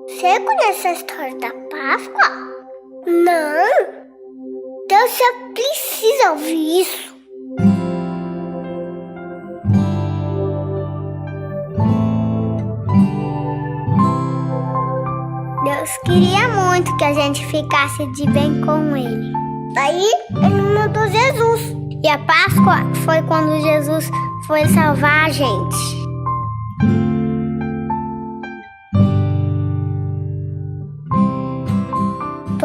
Você conhece a história da Páscoa? Não! Então você precisa ouvir isso. Deus queria muito que a gente ficasse de bem com Ele. Daí Ele mandou Jesus. E a Páscoa foi quando Jesus foi salvar a gente.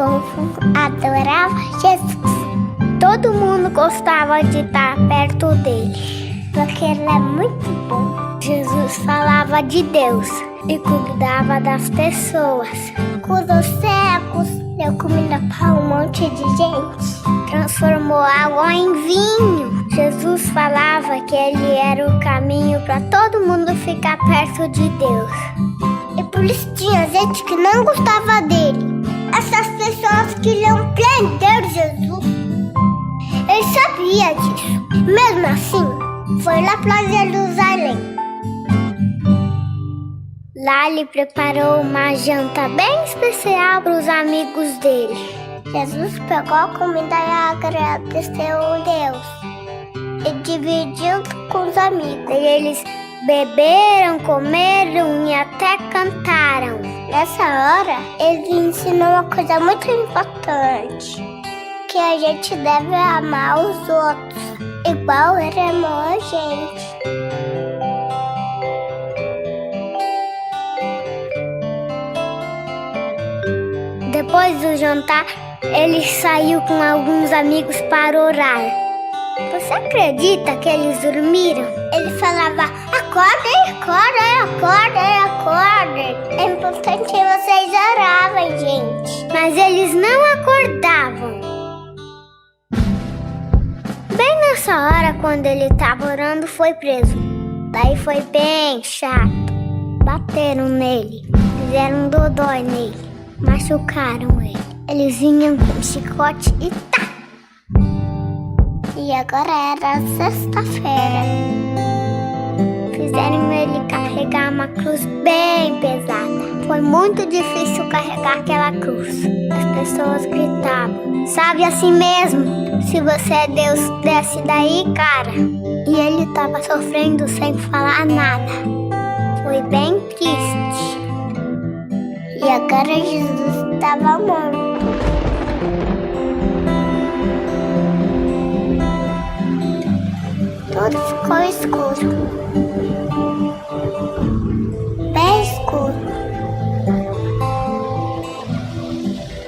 O povo adorava Jesus. Todo mundo gostava de estar perto dele, porque ele é muito bom. Jesus falava de Deus e cuidava das pessoas. Curou cegos, deu comida para um monte de gente, transformou água em vinho. Jesus falava que ele era o caminho para todo mundo ficar perto de Deus. E por isso tinha gente que não gostava dele. Essas pessoas queriam prender Jesus. Ele sabia disso. Mesmo assim, foi lá para Jerusalém. Lá ele preparou uma janta bem especial para os amigos dele. Jesus pegou a comida e agradeceu a Deus e dividiu com os amigos. E eles beberam, comeram e até cantaram. Nessa hora, ele ensinou uma coisa muito importante: que a gente deve amar os outros, igual ele amou a gente. Depois do jantar, ele saiu com alguns amigos para orar. Você acredita que eles dormiram? Ele falava: acordem, acordem, acordem, acordem. É importante que vocês orarem, gente. Mas eles não acordavam. Bem nessa hora, quando ele estava orando, foi preso. Daí foi bem chato. Bateram nele, fizeram dodói nele, machucaram ele. Eles vinham com chicote e tá. E agora era sexta-feira. Fizeram ele carregar uma cruz bem pesada. Foi muito difícil carregar aquela cruz. As pessoas gritavam: sabe assim mesmo? Se você é Deus, desce daí, cara. E ele estava sofrendo sem falar nada. Foi bem triste. E agora Jesus estava morto. Tudo ficou escuro. Bem escuro.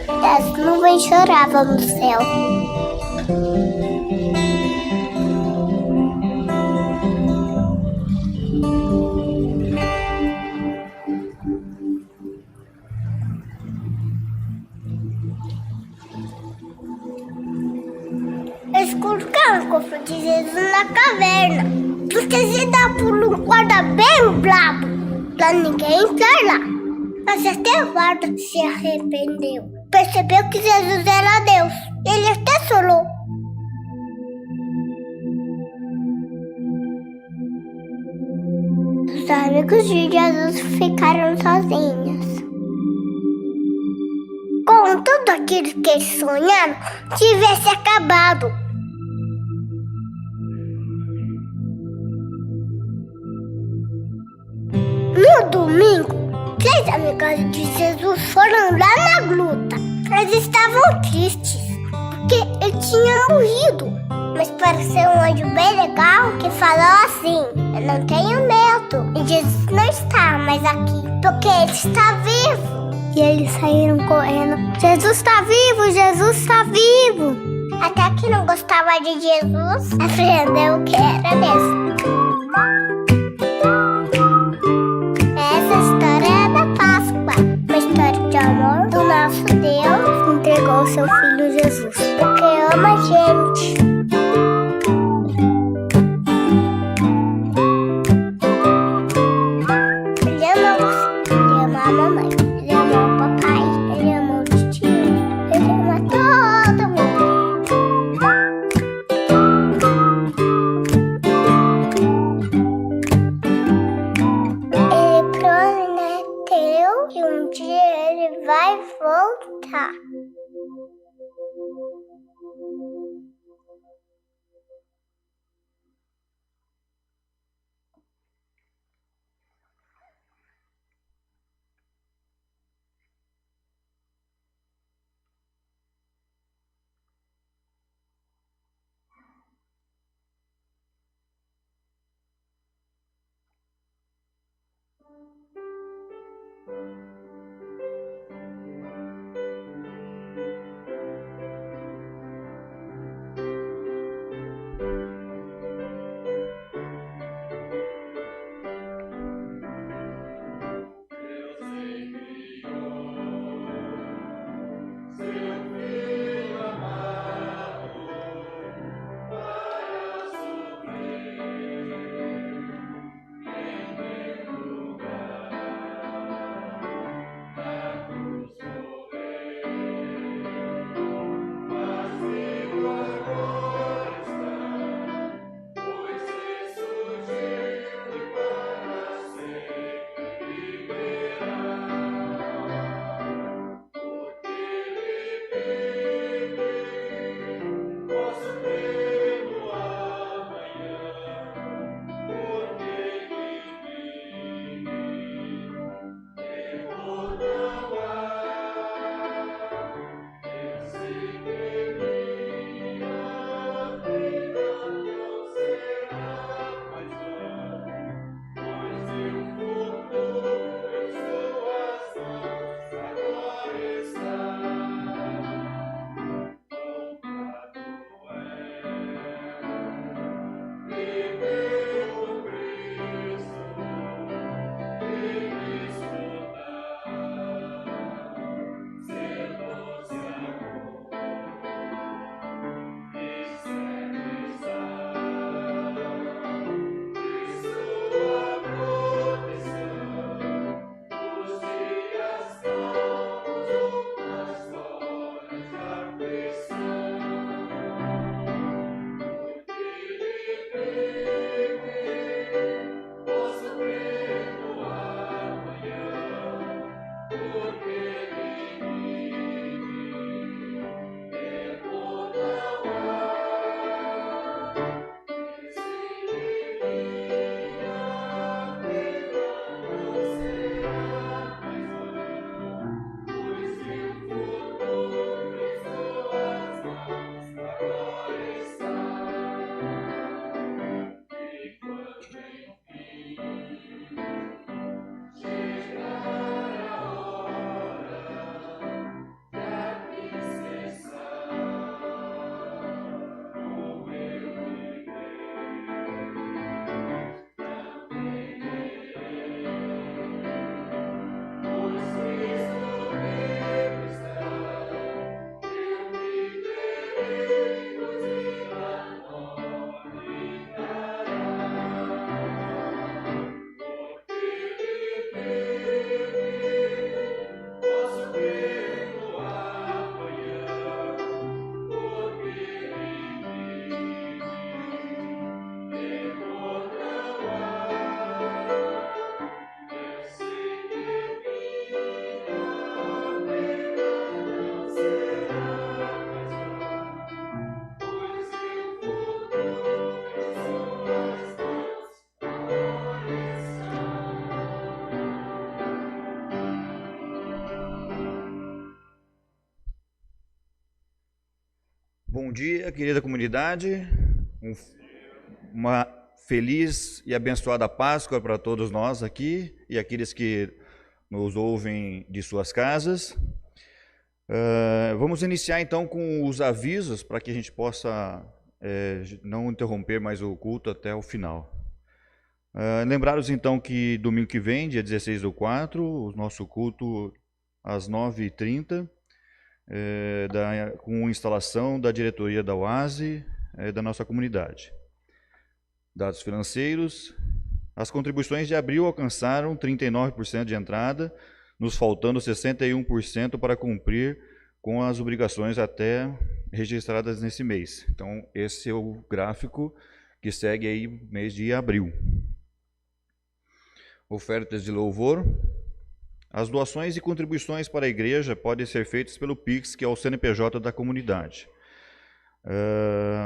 E as nuvens choravam no céu. Eles colocaram o cofre de Jesus na caverna, porque se dá por um guarda bem brabo, pra ninguém entrar lá. Mas até o guarda se arrependeu, percebeu que Jesus era Deus, ele até chorou. Os amigos de Jesus ficaram sozinhos. Com tudo aquilo que eles sonharam, tivesse acabado. No domingo, 3 amigas de Jesus foram lá na gruta. Eles estavam tristes, porque ele tinha morrido. Mas pareceu um anjo bem legal que falou assim: eu não tenho medo. E Jesus não está mais aqui, porque ele está vivo. E eles saíram correndo: Jesus está vivo, Jesus está vivo. Até que não gostava de Jesus, aprendeu que era mesmo. Essa história é da Páscoa, uma história de amor do nosso Deus que entregou seu Filho Jesus, porque ama a gente. Ele ama você, ele ama a mamãe, ele ama o papai, ele ama o tio, ele ama todo mundo. Ele prometeu que um dia ele vai voltar. Bom dia, querida comunidade. Uma feliz e abençoada Páscoa para todos nós aqui e aqueles que nos ouvem de suas casas. Vamos iniciar então com os avisos para que a gente possa não interromper mais o culto até o final. Lembraros então que domingo que vem, dia 16/4, o nosso culto às 9h30, com instalação da diretoria da UASE, da nossa comunidade. Dados financeiros: as contribuições de abril alcançaram 39% de entrada, nos faltando 61% para cumprir com as obrigações até registradas nesse mês. Então, esse é o gráfico que segue aí mês de abril. Ofertas de louvor: as doações e contribuições para a igreja podem ser feitas pelo Pix, que é o CNPJ da comunidade.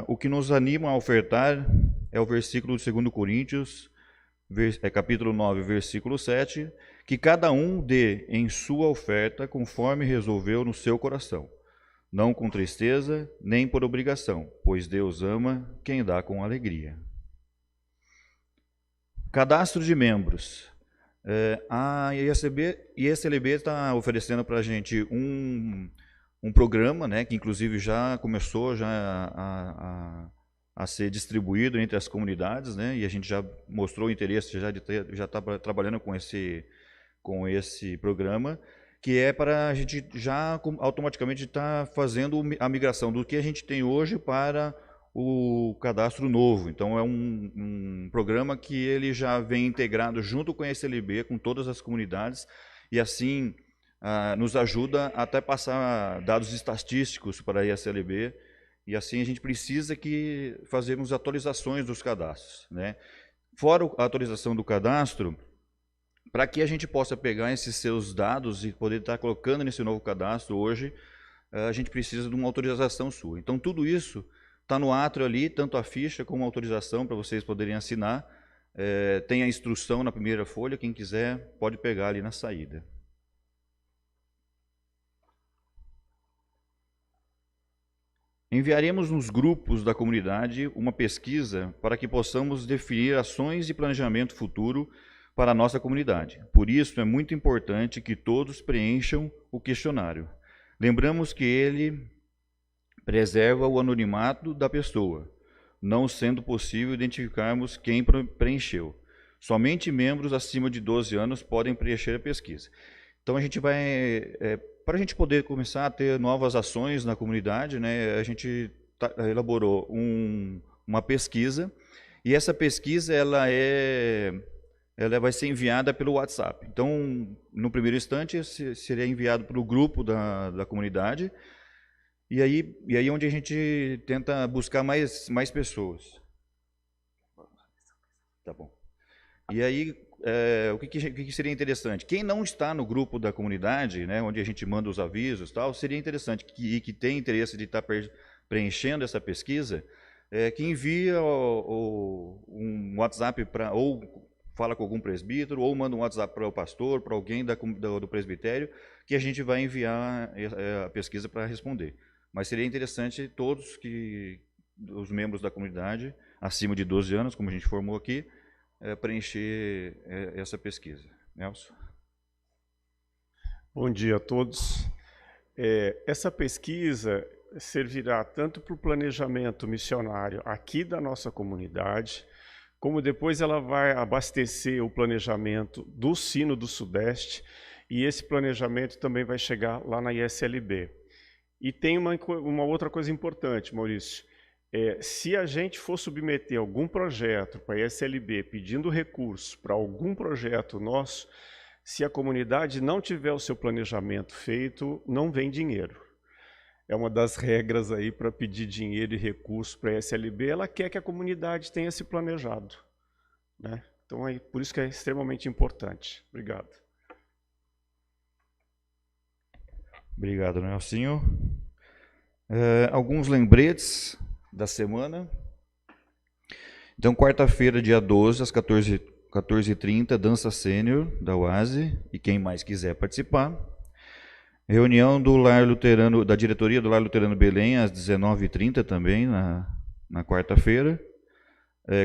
O que nos anima a ofertar é o versículo de 2 Coríntios, capítulo 9, versículo 7, que cada um dê em sua oferta conforme resolveu no seu coração, não com tristeza, nem por obrigação, pois Deus ama quem dá com alegria. Cadastro de membros. A ISLB está oferecendo para a gente um programa, né, que inclusive já começou a ser distribuído entre as comunidades, né, e a gente já mostrou o interesse já está trabalhando com esse programa, que é para a gente já automaticamente estar fazendo a migração do que a gente tem hoje para o cadastro novo. Então é um programa que ele já vem integrado junto com a ISLB, com todas as comunidades, e assim nos ajuda até passar dados estatísticos para a ISLB, e assim a gente precisa que fazemos atualizações dos cadastros, né? Fora a atualização do cadastro, para que a gente possa pegar esses seus dados e poder estar colocando nesse novo cadastro hoje, a gente precisa de uma autorização sua. Então tudo isso está no átrio ali, tanto a ficha como a autorização para vocês poderem assinar. Tem a instrução na primeira folha, quem quiser pode pegar ali na saída. Enviaremos nos grupos da comunidade uma pesquisa para que possamos definir ações de planejamento futuro para a nossa comunidade. Por isso, é muito importante que todos preencham o questionário. Lembramos que ele preserva o anonimato da pessoa, não sendo possível identificarmos quem preencheu. Somente membros acima de 12 anos podem preencher a pesquisa. Então, a gente vai... para a gente poder começar a ter novas ações na comunidade, né, a gente elaborou uma pesquisa, e essa pesquisa ela vai ser enviada pelo WhatsApp. Então, no primeiro instante, seria enviado para o grupo da comunidade, e aí onde a gente tenta buscar mais pessoas. Tá bom. E aí, o que seria interessante? Quem não está no grupo da comunidade, né, onde a gente manda os avisos, tal, seria interessante que tem interesse de estar preenchendo essa pesquisa, que envia um WhatsApp ou fala com algum presbítero, ou manda um WhatsApp para o pastor, para alguém do presbitério, que a gente vai enviar a pesquisa para responder. Mas seria interessante todos os membros da comunidade, acima de 12 anos, como a gente formou aqui, preencher essa pesquisa. Nelson? Bom dia a todos. Essa pesquisa servirá tanto para o planejamento missionário aqui da nossa comunidade, como depois ela vai abastecer o planejamento do Sino do Sudeste, e esse planejamento também vai chegar lá na ISLB. E tem uma outra coisa importante, Maurício. Se a gente for submeter algum projeto para a ISLB pedindo recursos para algum projeto nosso, se a comunidade não tiver o seu planejamento feito, não vem dinheiro. É uma das regras aí para pedir dinheiro e recursos para a ISLB, ela quer que a comunidade tenha se planejado, né? Então, por isso que é extremamente importante. Obrigado. Obrigado, Nelsinho. Alguns lembretes da semana. Então, quarta-feira, dia 12, às 14h30, dança sênior da UASE, e quem mais quiser participar. Reunião do Lar Luterano, da diretoria do Lar Luterano Belém, às 19h30 também, na quarta-feira.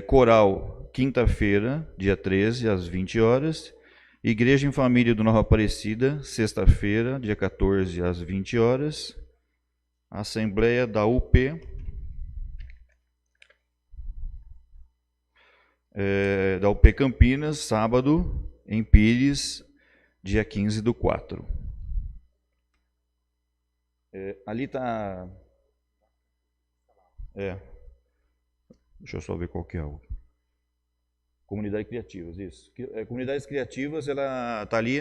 Coral, quinta-feira, dia 13, às 20 horas. Igreja em Família do Nova Aparecida, sexta-feira, dia 14, às 20 horas. Assembleia da UP, da UP Campinas, sábado, em Pires, dia 15/4. Ali está... Deixa eu só ver qual que é o... Comunidades Criativas, isso. Comunidades Criativas, ela está ali,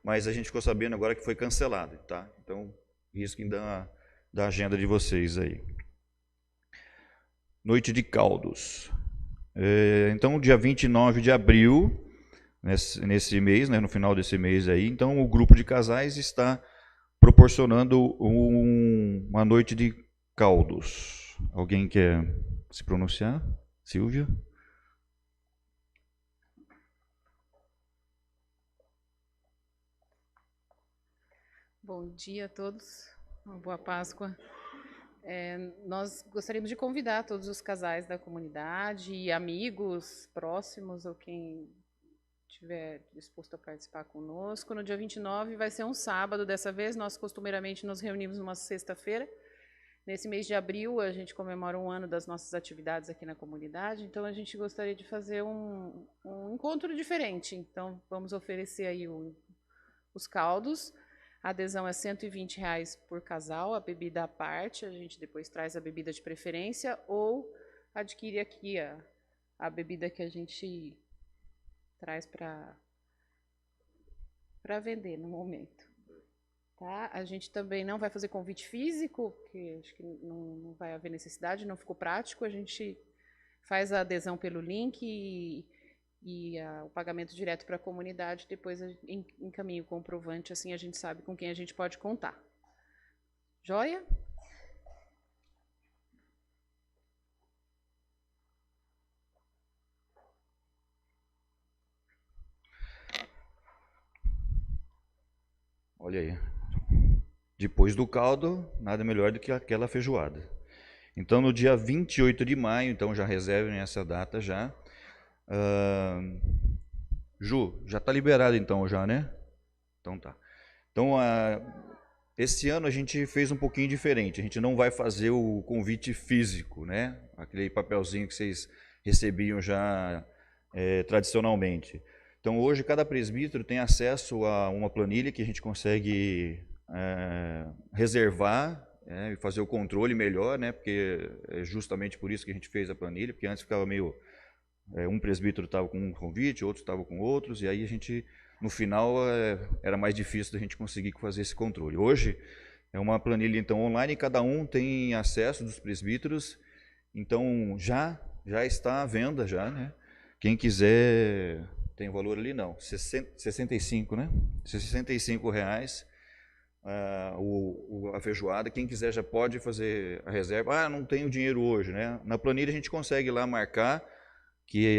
mas a gente ficou sabendo agora que foi cancelada, tá? Então, risquem da agenda de vocês aí. Noite de Caldos. Então, dia 29 de abril, nesse mês, né, no final desse mês aí, então o grupo de casais está proporcionando uma noite de caldos. Alguém quer se pronunciar? Silvia? Bom dia a todos, uma boa Páscoa. Nós gostaríamos de convidar todos os casais da comunidade e amigos próximos ou quem estiver disposto a participar conosco. No dia 29 vai ser um sábado dessa vez, nós costumeiramente nos reunimos numa sexta-feira. Nesse mês de abril a gente comemora um ano das nossas atividades aqui na comunidade, então a gente gostaria de fazer um encontro diferente. Então vamos oferecer aí os caldos. A adesão é R$ 120 por casal, a bebida à parte, a gente depois traz a bebida de preferência ou adquire aqui a bebida que a gente traz para vender no momento. Tá? A gente também não vai fazer convite físico, porque acho que não vai haver necessidade, não ficou prático, a gente faz a adesão pelo link e o pagamento direto para a comunidade, depois encaminha o comprovante, assim a gente sabe com quem a gente pode contar. Joia? Olha aí. Depois do caldo, nada melhor do que aquela feijoada. Então, no dia 28 de maio, então já reservem essa data já. Ju, já está liberado então já, né? Então tá. Então, esse ano a gente fez um pouquinho diferente. A gente não vai fazer o convite físico, né? Aquele papelzinho que vocês recebiam já tradicionalmente. Então, hoje cada presbítero tem acesso a uma planilha que a gente consegue reservar e fazer o controle melhor, né? Porque é justamente por isso que a gente fez a planilha, porque antes ficava meio... um presbítero estava com um convite, outro estava com outros, e aí a gente, no final, era mais difícil da gente conseguir fazer esse controle. Hoje é uma planilha então online, cada um tem acesso dos presbíteros, então já está à venda já, né? Quem quiser, tem valor ali não, 65, né? R$65 a feijoada. Quem quiser já pode fazer a reserva. Não tenho dinheiro hoje, né? Na planilha a gente consegue lá marcar que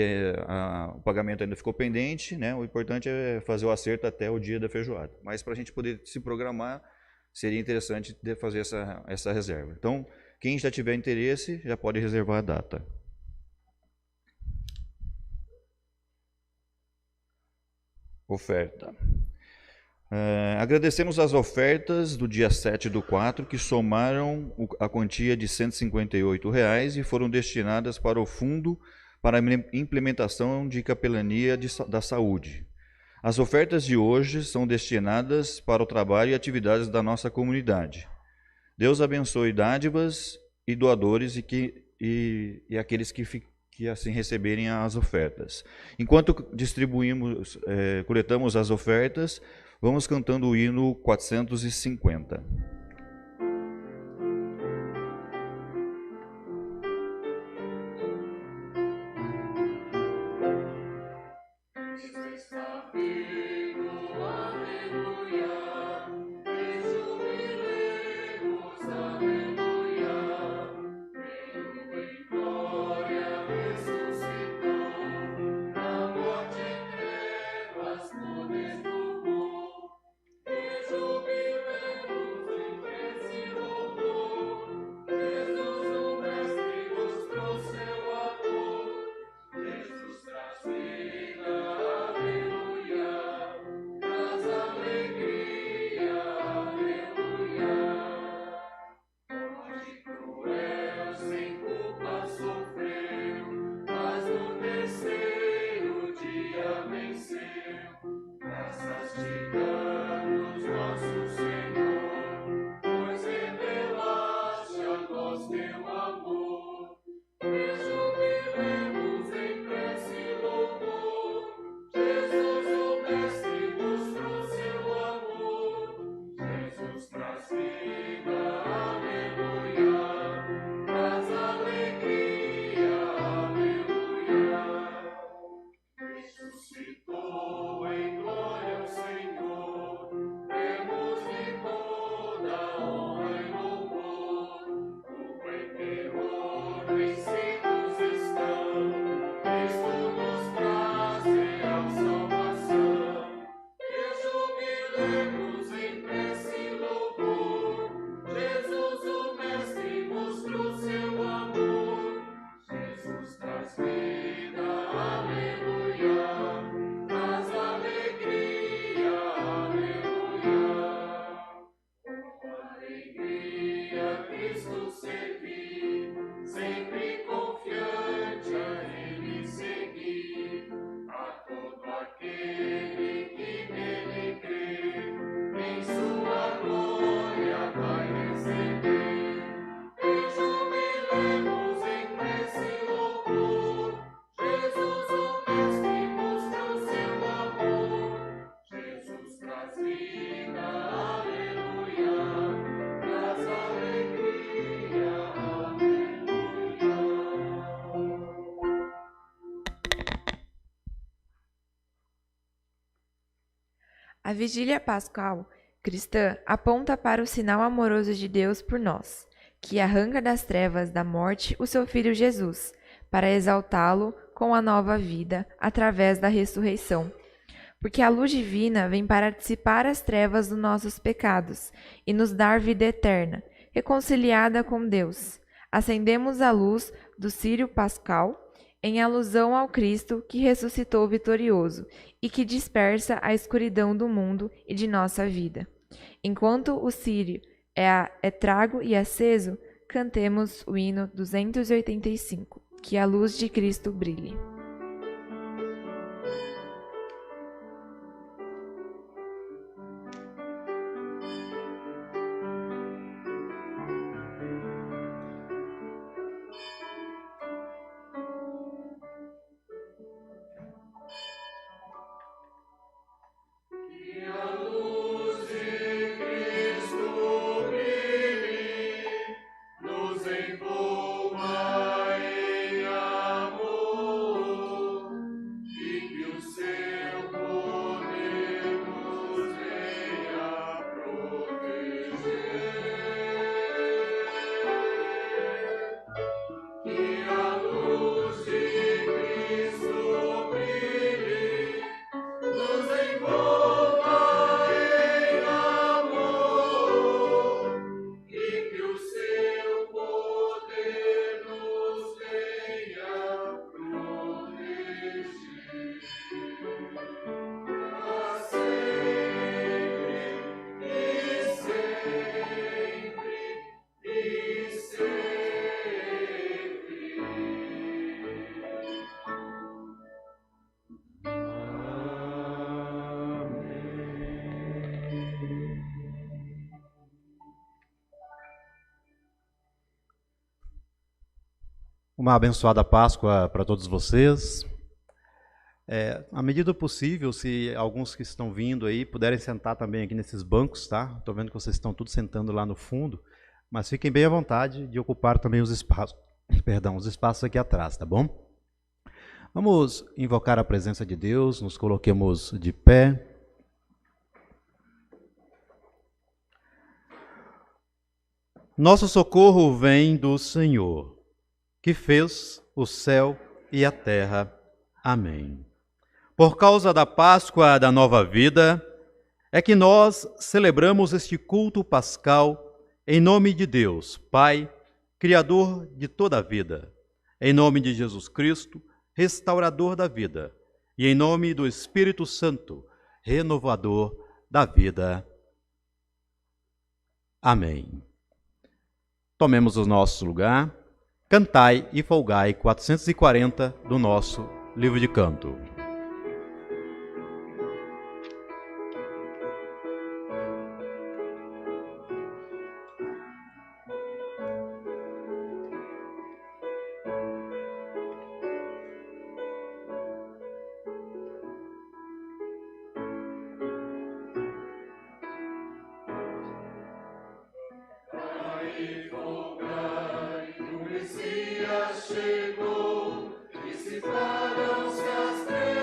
o pagamento ainda ficou pendente, né? O importante é fazer o acerto até o dia da feijoada. Mas para a gente poder se programar, seria interessante fazer essa reserva. Então, quem já tiver interesse, já pode reservar a data. Oferta. Agradecemos as ofertas do dia 7/4, que somaram a quantia de R$158 e foram destinadas para o Fundo para a implementação de capelania da saúde. As ofertas de hoje são destinadas para o trabalho e atividades da nossa comunidade. Deus abençoe dádivas e doadores e aqueles que assim receberem as ofertas. Enquanto coletamos as ofertas, vamos cantando o hino 450. A vigília pascal cristã aponta para o sinal amoroso de Deus por nós, que arranca das trevas da morte o seu Filho Jesus, para exaltá-lo com a nova vida através da ressurreição. Porque a luz divina vem para dissipar as trevas dos nossos pecados e nos dar vida eterna, reconciliada com Deus. Acendemos a luz do círio pascal, em alusão ao Cristo que ressuscitou vitorioso e que dispersa a escuridão do mundo e de nossa vida. Enquanto o círio é trago e aceso, cantemos o hino 285, que a luz de Cristo brilhe. Uma abençoada Páscoa para todos vocês. À medida do possível, se alguns que estão vindo aí puderem sentar também aqui nesses bancos, tá? Estou vendo que vocês estão todos sentando lá no fundo, mas fiquem bem à vontade de ocupar também os espaços, os espaços aqui atrás, tá bom? Vamos invocar a presença de Deus, nos coloquemos de pé. Nosso socorro vem do Senhor, que fez o céu e a terra. Amém. Por causa da Páscoa da nova vida, é que nós celebramos este culto pascal em nome de Deus, Pai, Criador de toda a vida, em nome de Jesus Cristo, restaurador da vida, e em nome do Espírito Santo, renovador da vida. Amém. Tomemos o nosso lugar. Cantai e folgai 440 do nosso livro de canto. Chegou e se param-se as trevas.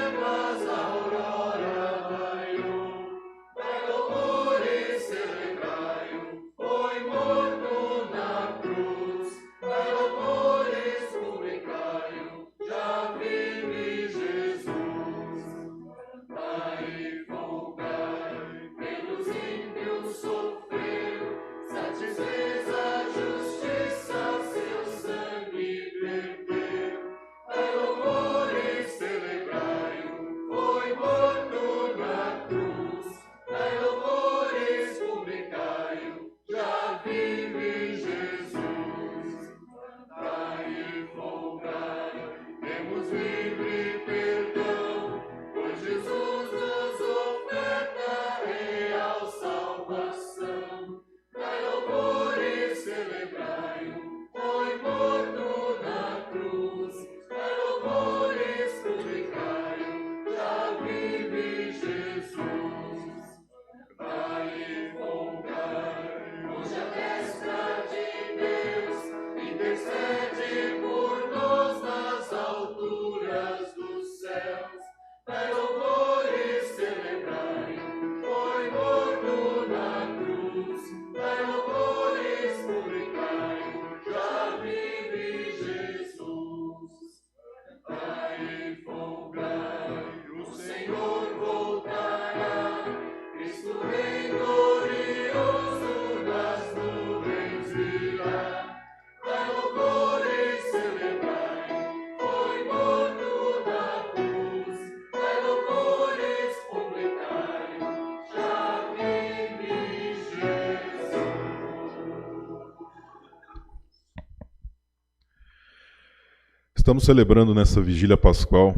Estamos celebrando nessa vigília pascual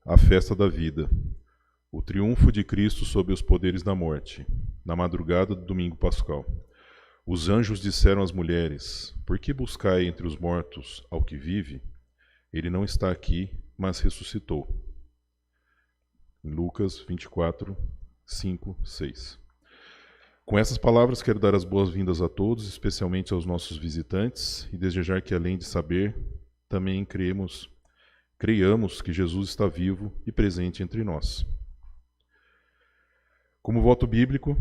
a festa da vida, o triunfo de Cristo sobre os poderes da morte, na madrugada do domingo pascal. Os anjos disseram às mulheres: por que buscai entre os mortos ao que vive? Ele não está aqui, mas ressuscitou. Em Lucas 24, 5, 6. Com essas palavras, quero dar as boas-vindas a todos, especialmente aos nossos visitantes, e desejar que, além de saber, também creiamos que Jesus está vivo e presente entre nós. Como voto bíblico,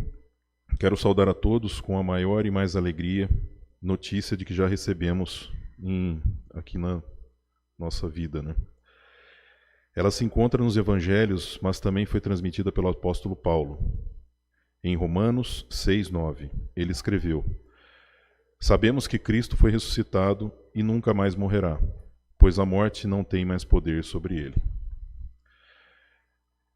quero saudar a todos com a maior e mais alegria notícia de que já recebemos aqui na nossa vida, né? Ela se encontra nos evangelhos, mas também foi transmitida pelo apóstolo Paulo. Em Romanos 6:9, ele escreveu: sabemos que Cristo foi ressuscitado e nunca mais morrerá, pois a morte não tem mais poder sobre ele.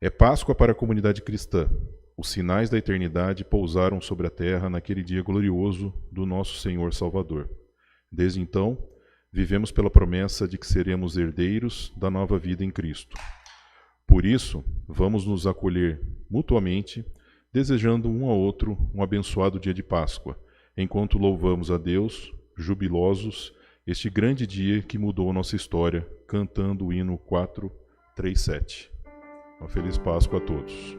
É Páscoa para a comunidade cristã. Os sinais da eternidade pousaram sobre a terra naquele dia glorioso do nosso Senhor Salvador. Desde então, vivemos pela promessa de que seremos herdeiros da nova vida em Cristo. Por isso, vamos nos acolher mutuamente, desejando um ao outro um abençoado dia de Páscoa, enquanto louvamos a Deus, jubilosos, este grande dia que mudou a nossa história, cantando o hino 437. Uma feliz Páscoa a todos.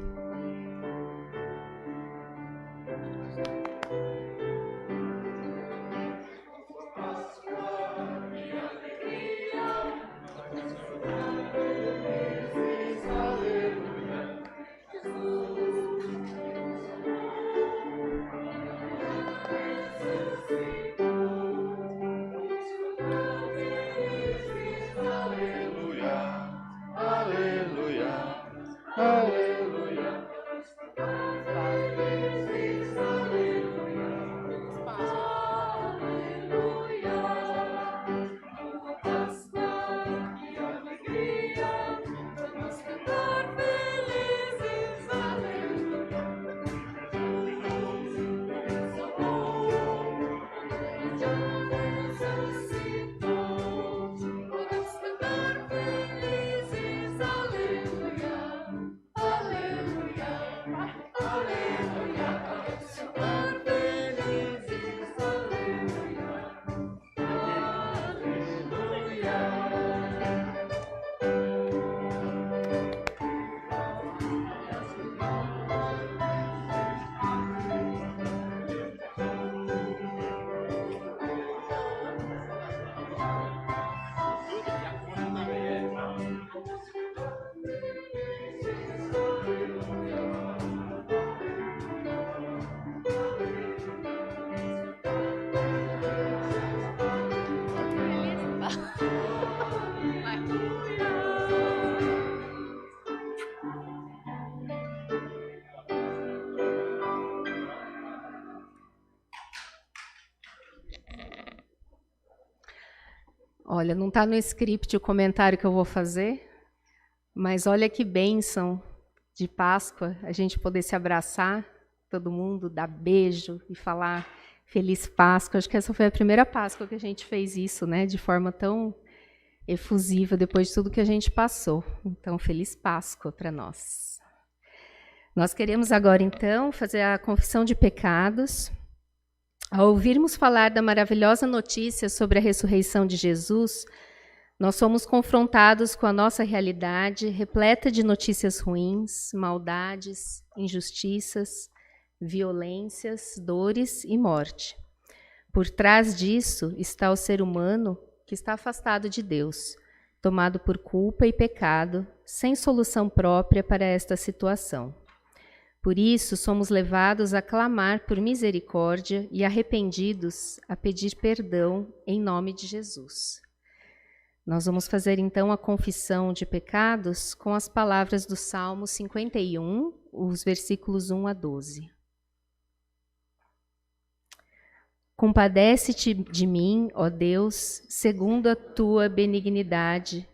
Olha, não está no script o comentário que eu vou fazer, mas olha que bênção de Páscoa, a gente poder se abraçar, todo mundo, dar beijo e falar Feliz Páscoa. Acho que essa foi a primeira Páscoa que a gente fez isso, né, de forma tão efusiva, depois de tudo que a gente passou. Então, Feliz Páscoa para nós. Nós queremos agora, então, fazer a confissão de pecados. Ao ouvirmos falar da maravilhosa notícia sobre a ressurreição de Jesus, nós somos confrontados com a nossa realidade, repleta de notícias ruins, maldades, injustiças, violências, dores e morte. Por trás disso está o ser humano que está afastado de Deus, tomado por culpa e pecado, sem solução própria para esta situação. Por isso, somos levados a clamar por misericórdia e arrependidos a pedir perdão em nome de Jesus. Nós vamos fazer então a confissão de pecados com as palavras do Salmo 51, os versículos 1 a 12. Compadece-te de mim, ó Deus, segundo a tua benignidade,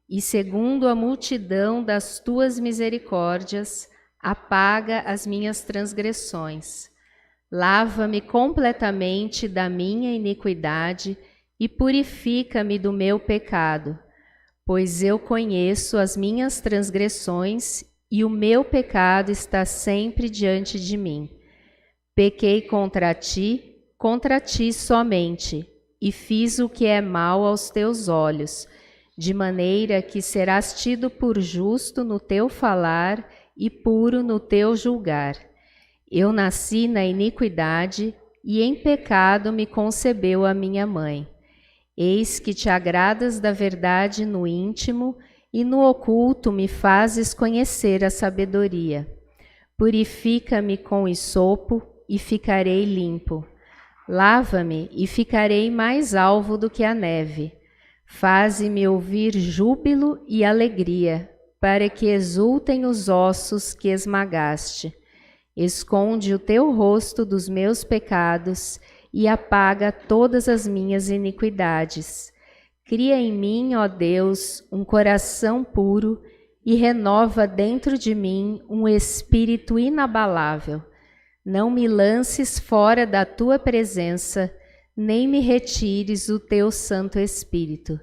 e segundo a multidão das tuas misericórdias, apaga as minhas transgressões. Lava-me completamente da minha iniquidade e purifica-me do meu pecado, pois eu conheço as minhas transgressões e o meu pecado está sempre diante de mim. Pequei contra ti somente, e fiz o que é mal aos teus olhos, de maneira que serás tido por justo no teu falar e puro no teu julgar. Eu nasci na iniquidade, e em pecado me concebeu a minha mãe. Eis que te agradas da verdade no íntimo, e no oculto me fazes conhecer a sabedoria. Purifica-me com esopo, e ficarei limpo. Lava-me, e ficarei mais alvo do que a neve. Faze-me ouvir júbilo e alegria, para que exultem os ossos que esmagaste. Esconde o teu rosto dos meus pecados e apaga todas as minhas iniquidades. Cria em mim, ó Deus, um coração puro e renova dentro de mim um espírito inabalável. Não me lances fora da tua presença, nem me retires o teu Santo Espírito.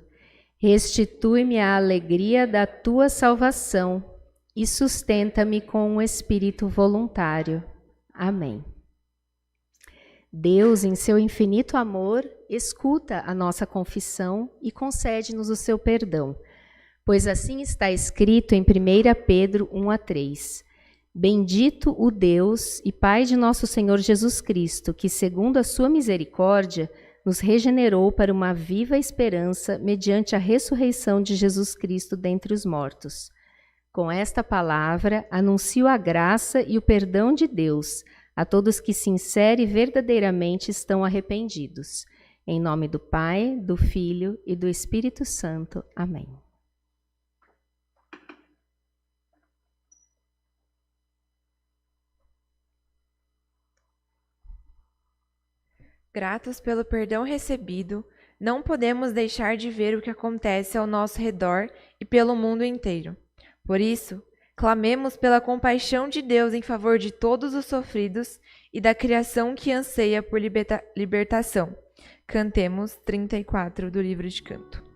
Restitui-me a alegria da tua salvação e sustenta-me com um espírito voluntário. Amém. Deus, em seu infinito amor, escuta a nossa confissão e concede-nos o seu perdão, pois assim está escrito em 1 Pedro 1-3. Bendito o Deus e Pai de nosso Senhor Jesus Cristo, que, segundo a sua misericórdia, nos regenerou para uma viva esperança mediante a ressurreição de Jesus Cristo dentre os mortos. Com esta palavra, anuncio a graça e o perdão de Deus a todos que sincera e verdadeiramente estão arrependidos. Em nome do Pai, do Filho e do Espírito Santo. Amém. Gratos pelo perdão recebido, não podemos deixar de ver o que acontece ao nosso redor e pelo mundo inteiro. Por isso, clamemos pela compaixão de Deus em favor de todos os sofridos e da criação que anseia por libertação. Cantemos 34 do livro de canto.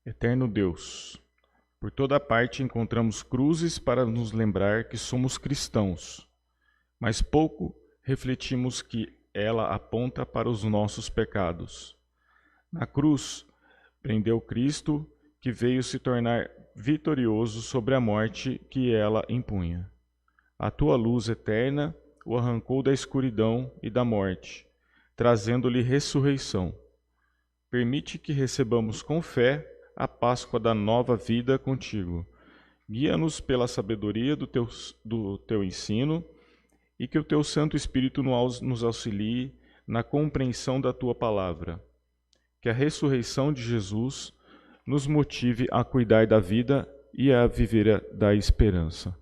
Eterno Deus, por toda parte encontramos cruzes para nos lembrar que somos cristãos, mas pouco refletimos que ela aponta para os nossos pecados. Na cruz, prendeu Cristo, que veio se tornar vitorioso sobre a morte que ela impunha. A tua luz eterna o arrancou da escuridão e da morte, trazendo-lhe ressurreição. Permite que recebamos com fé a Páscoa da nova vida contigo. Guia-nos pela sabedoria do teu ensino e que o teu Santo Espírito nos auxilie na compreensão da tua palavra. Que a ressurreição de Jesus nos motive a cuidar da vida e a viver da esperança.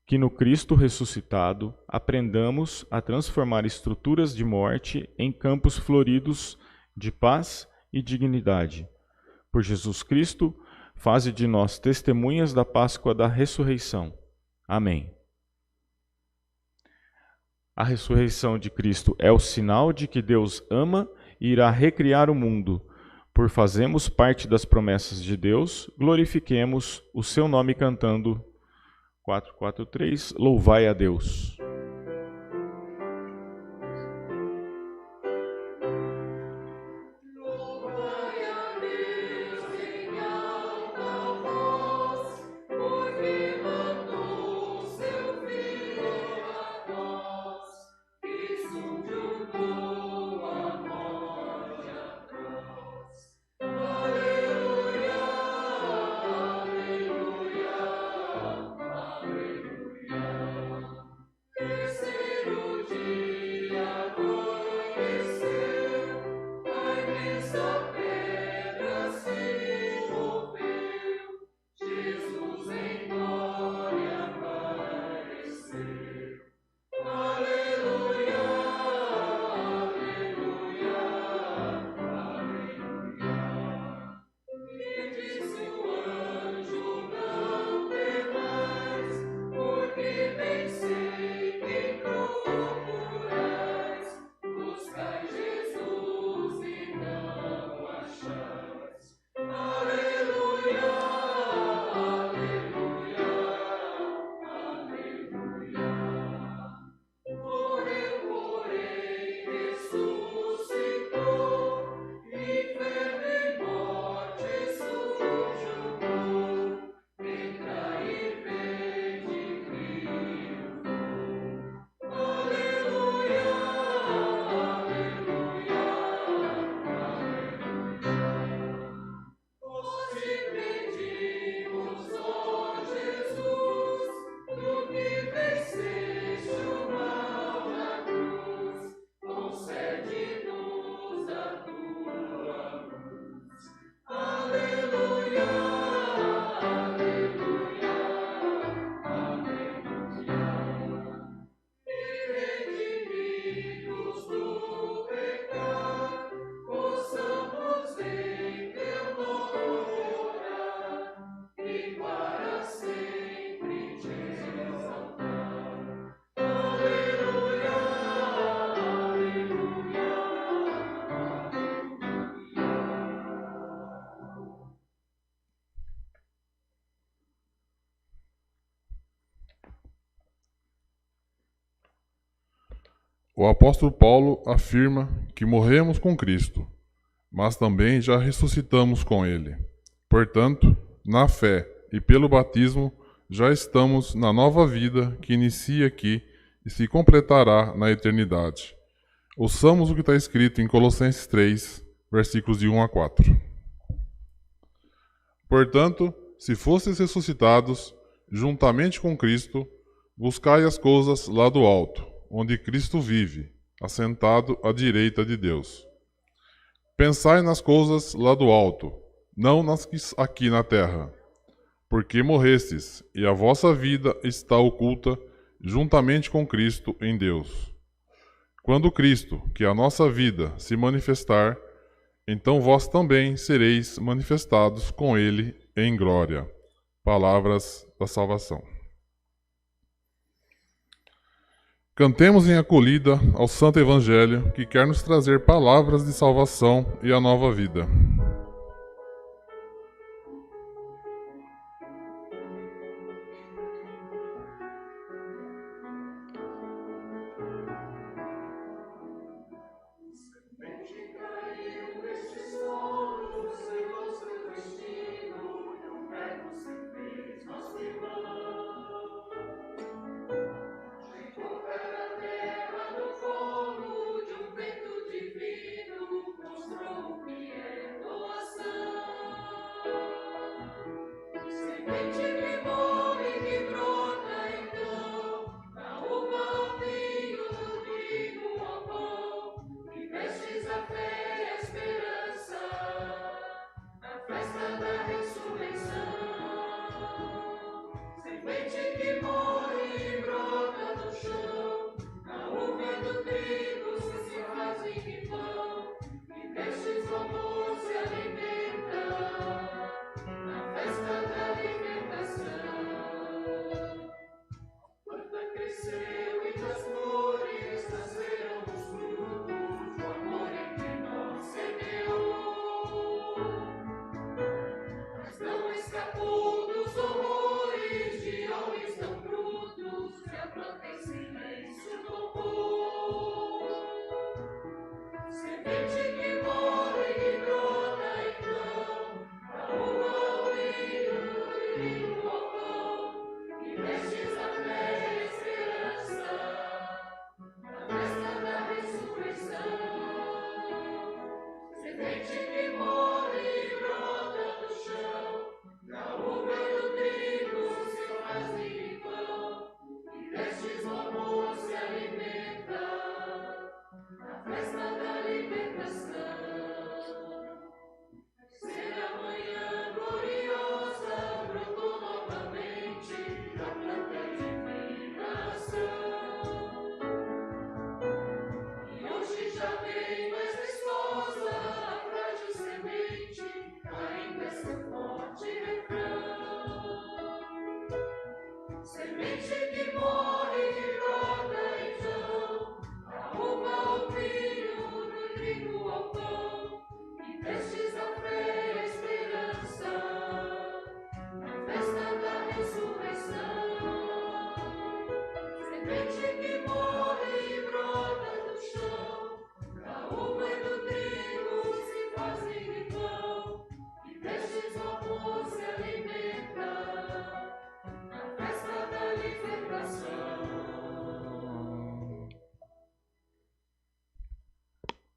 Que no Cristo ressuscitado aprendamos a transformar estruturas de morte em campos floridos de paz e dignidade. Por Jesus Cristo, faze de nós testemunhas da Páscoa da ressurreição. Amém. A ressurreição de Cristo é o sinal de que Deus ama e irá recriar o mundo, Por fazermos parte das promessas de Deus, glorifiquemos o seu nome cantando 443, louvai a Deus. O apóstolo Paulo afirma que morremos com Cristo, mas também já ressuscitamos com Ele. Portanto, na fé e pelo batismo, já estamos na nova vida que inicia aqui e se completará na eternidade. Ouçamos o que está escrito em Colossenses 3, versículos de 1 a 4. Portanto, se fostes ressuscitados, juntamente com Cristo, buscai as coisas lá do alto, onde Cristo vive, assentado à direita de Deus. Pensai nas coisas lá do alto, não nas que aqui na terra, porque morrestes, e a vossa vida está oculta juntamente com Cristo em Deus. Quando Cristo, que é a nossa vida, se manifestar, então vós também sereis manifestados com Ele em glória. Palavras da salvação. Cantemos em acolhida ao Santo Evangelho, que quer nos trazer palavras de salvação e a nova vida. Mostrou que é escapou dos horrores de homens tão brutos, que a planta em silêncio tocou. Semente que morre e brota então, da uva ao vinho, do vinho ao pão, e vestes a fé e a esperança, na festa da ressurreição. Semente que morre e brota do chão, da uva e do trigo se faz vinho e pão, e vestes o amor se alimenta, na festa da libertação. Ser a manhã gloriosa brotou novamente da planta de viração. E hoje já vem mais vistosa a frágil semente, ainda seu forte refrão. Semente que morre e brota então, da uva ao vinho, do trigo ao pão, e vestes a fé e a esperança, na festa da ressurreição. Semente que morre e brota do chão, da uva e do trigo se faz vinho e pão, e vestes o amor se alimenta, na festa da libertação.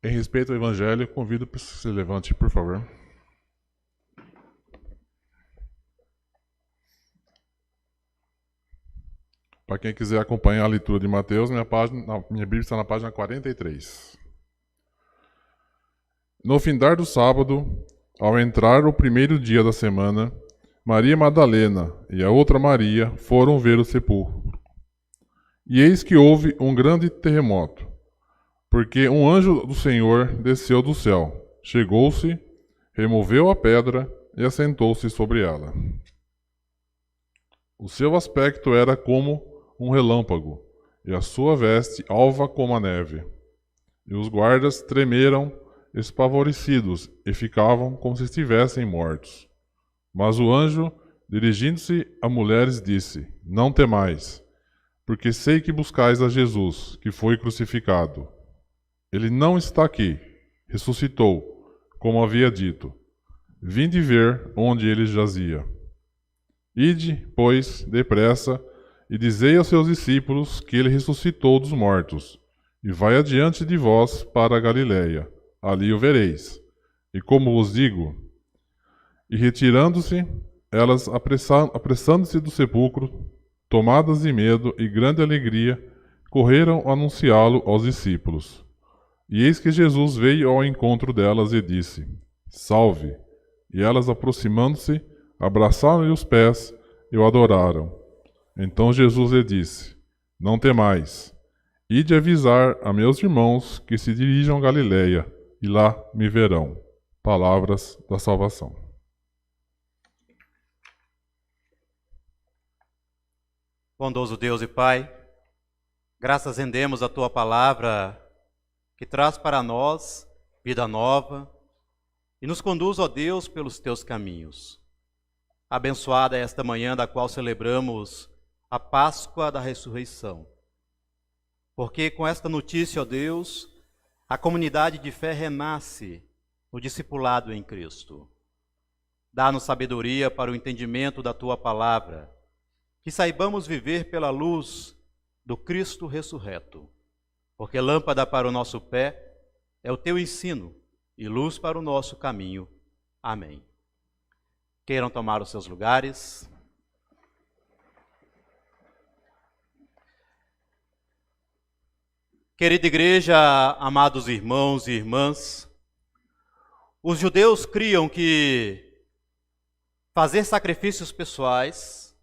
Em respeito ao Evangelho, convido para que se levante, por favor. Para quem quiser acompanhar a leitura de Mateus, minha Bíblia está na página 43. No findar do sábado, ao entrar o primeiro dia da semana, Maria Madalena e a outra Maria foram ver o sepulcro. E eis que houve um grande terremoto, porque um anjo do Senhor desceu do céu, chegou-se, removeu a pedra e assentou-se sobre ela. O seu aspecto era como um relâmpago, e a sua veste alva como a neve. E os guardas tremeram, espavorecidos, e ficavam como se estivessem mortos. Mas o anjo, dirigindo-se a mulheres, disse: Não temais, porque sei que buscais a Jesus, que foi crucificado. Ele não está aqui, ressuscitou, como havia dito. Vinde ver onde ele jazia. Ide, pois, depressa, e dizei aos seus discípulos que ele ressuscitou dos mortos, e vai adiante de vós para a Galiléia, ali o vereis. E como vos digo, e retirando-se, elas apressando-se do sepulcro, tomadas de medo e grande alegria, correram anunciá-lo aos discípulos. E eis que Jesus veio ao encontro delas e disse: Salve! E elas, aproximando-se, abraçaram-lhe os pés e o adoraram. Então Jesus lhe disse: Não temais, ide avisar a meus irmãos que se dirijam a Galiléia, e lá me verão. Palavras da salvação. Bondoso Deus e Pai, graças rendemos a Tua palavra, que traz para nós vida nova e nos conduz, ó Deus, pelos Teus caminhos. Abençoada é esta manhã da qual celebramos a Páscoa da Ressurreição. Porque com esta notícia, ó Deus, a comunidade de fé renasce no discipulado em Cristo. Dá-nos sabedoria para o entendimento da Tua palavra, que saibamos viver pela luz do Cristo ressurreto. Porque lâmpada para o nosso pé é o Teu ensino e luz para o nosso caminho. Amém. Queiram tomar os seus lugares. Querida igreja, amados irmãos e irmãs, os judeus criam que fazer sacrifícios pessoais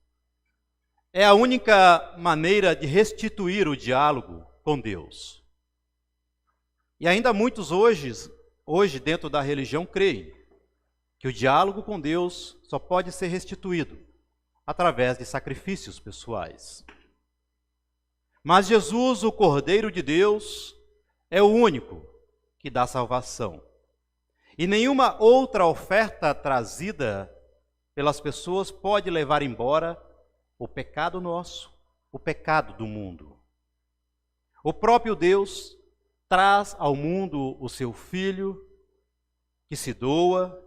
é a única maneira de restituir o diálogo com Deus. E ainda muitos hoje dentro da religião creem que o diálogo com Deus só pode ser restituído através de sacrifícios pessoais. Mas Jesus, o Cordeiro de Deus, é o único que dá salvação. E nenhuma outra oferta trazida pelas pessoas pode levar embora o pecado nosso, o pecado do mundo. O próprio Deus traz ao mundo o seu Filho, que se doa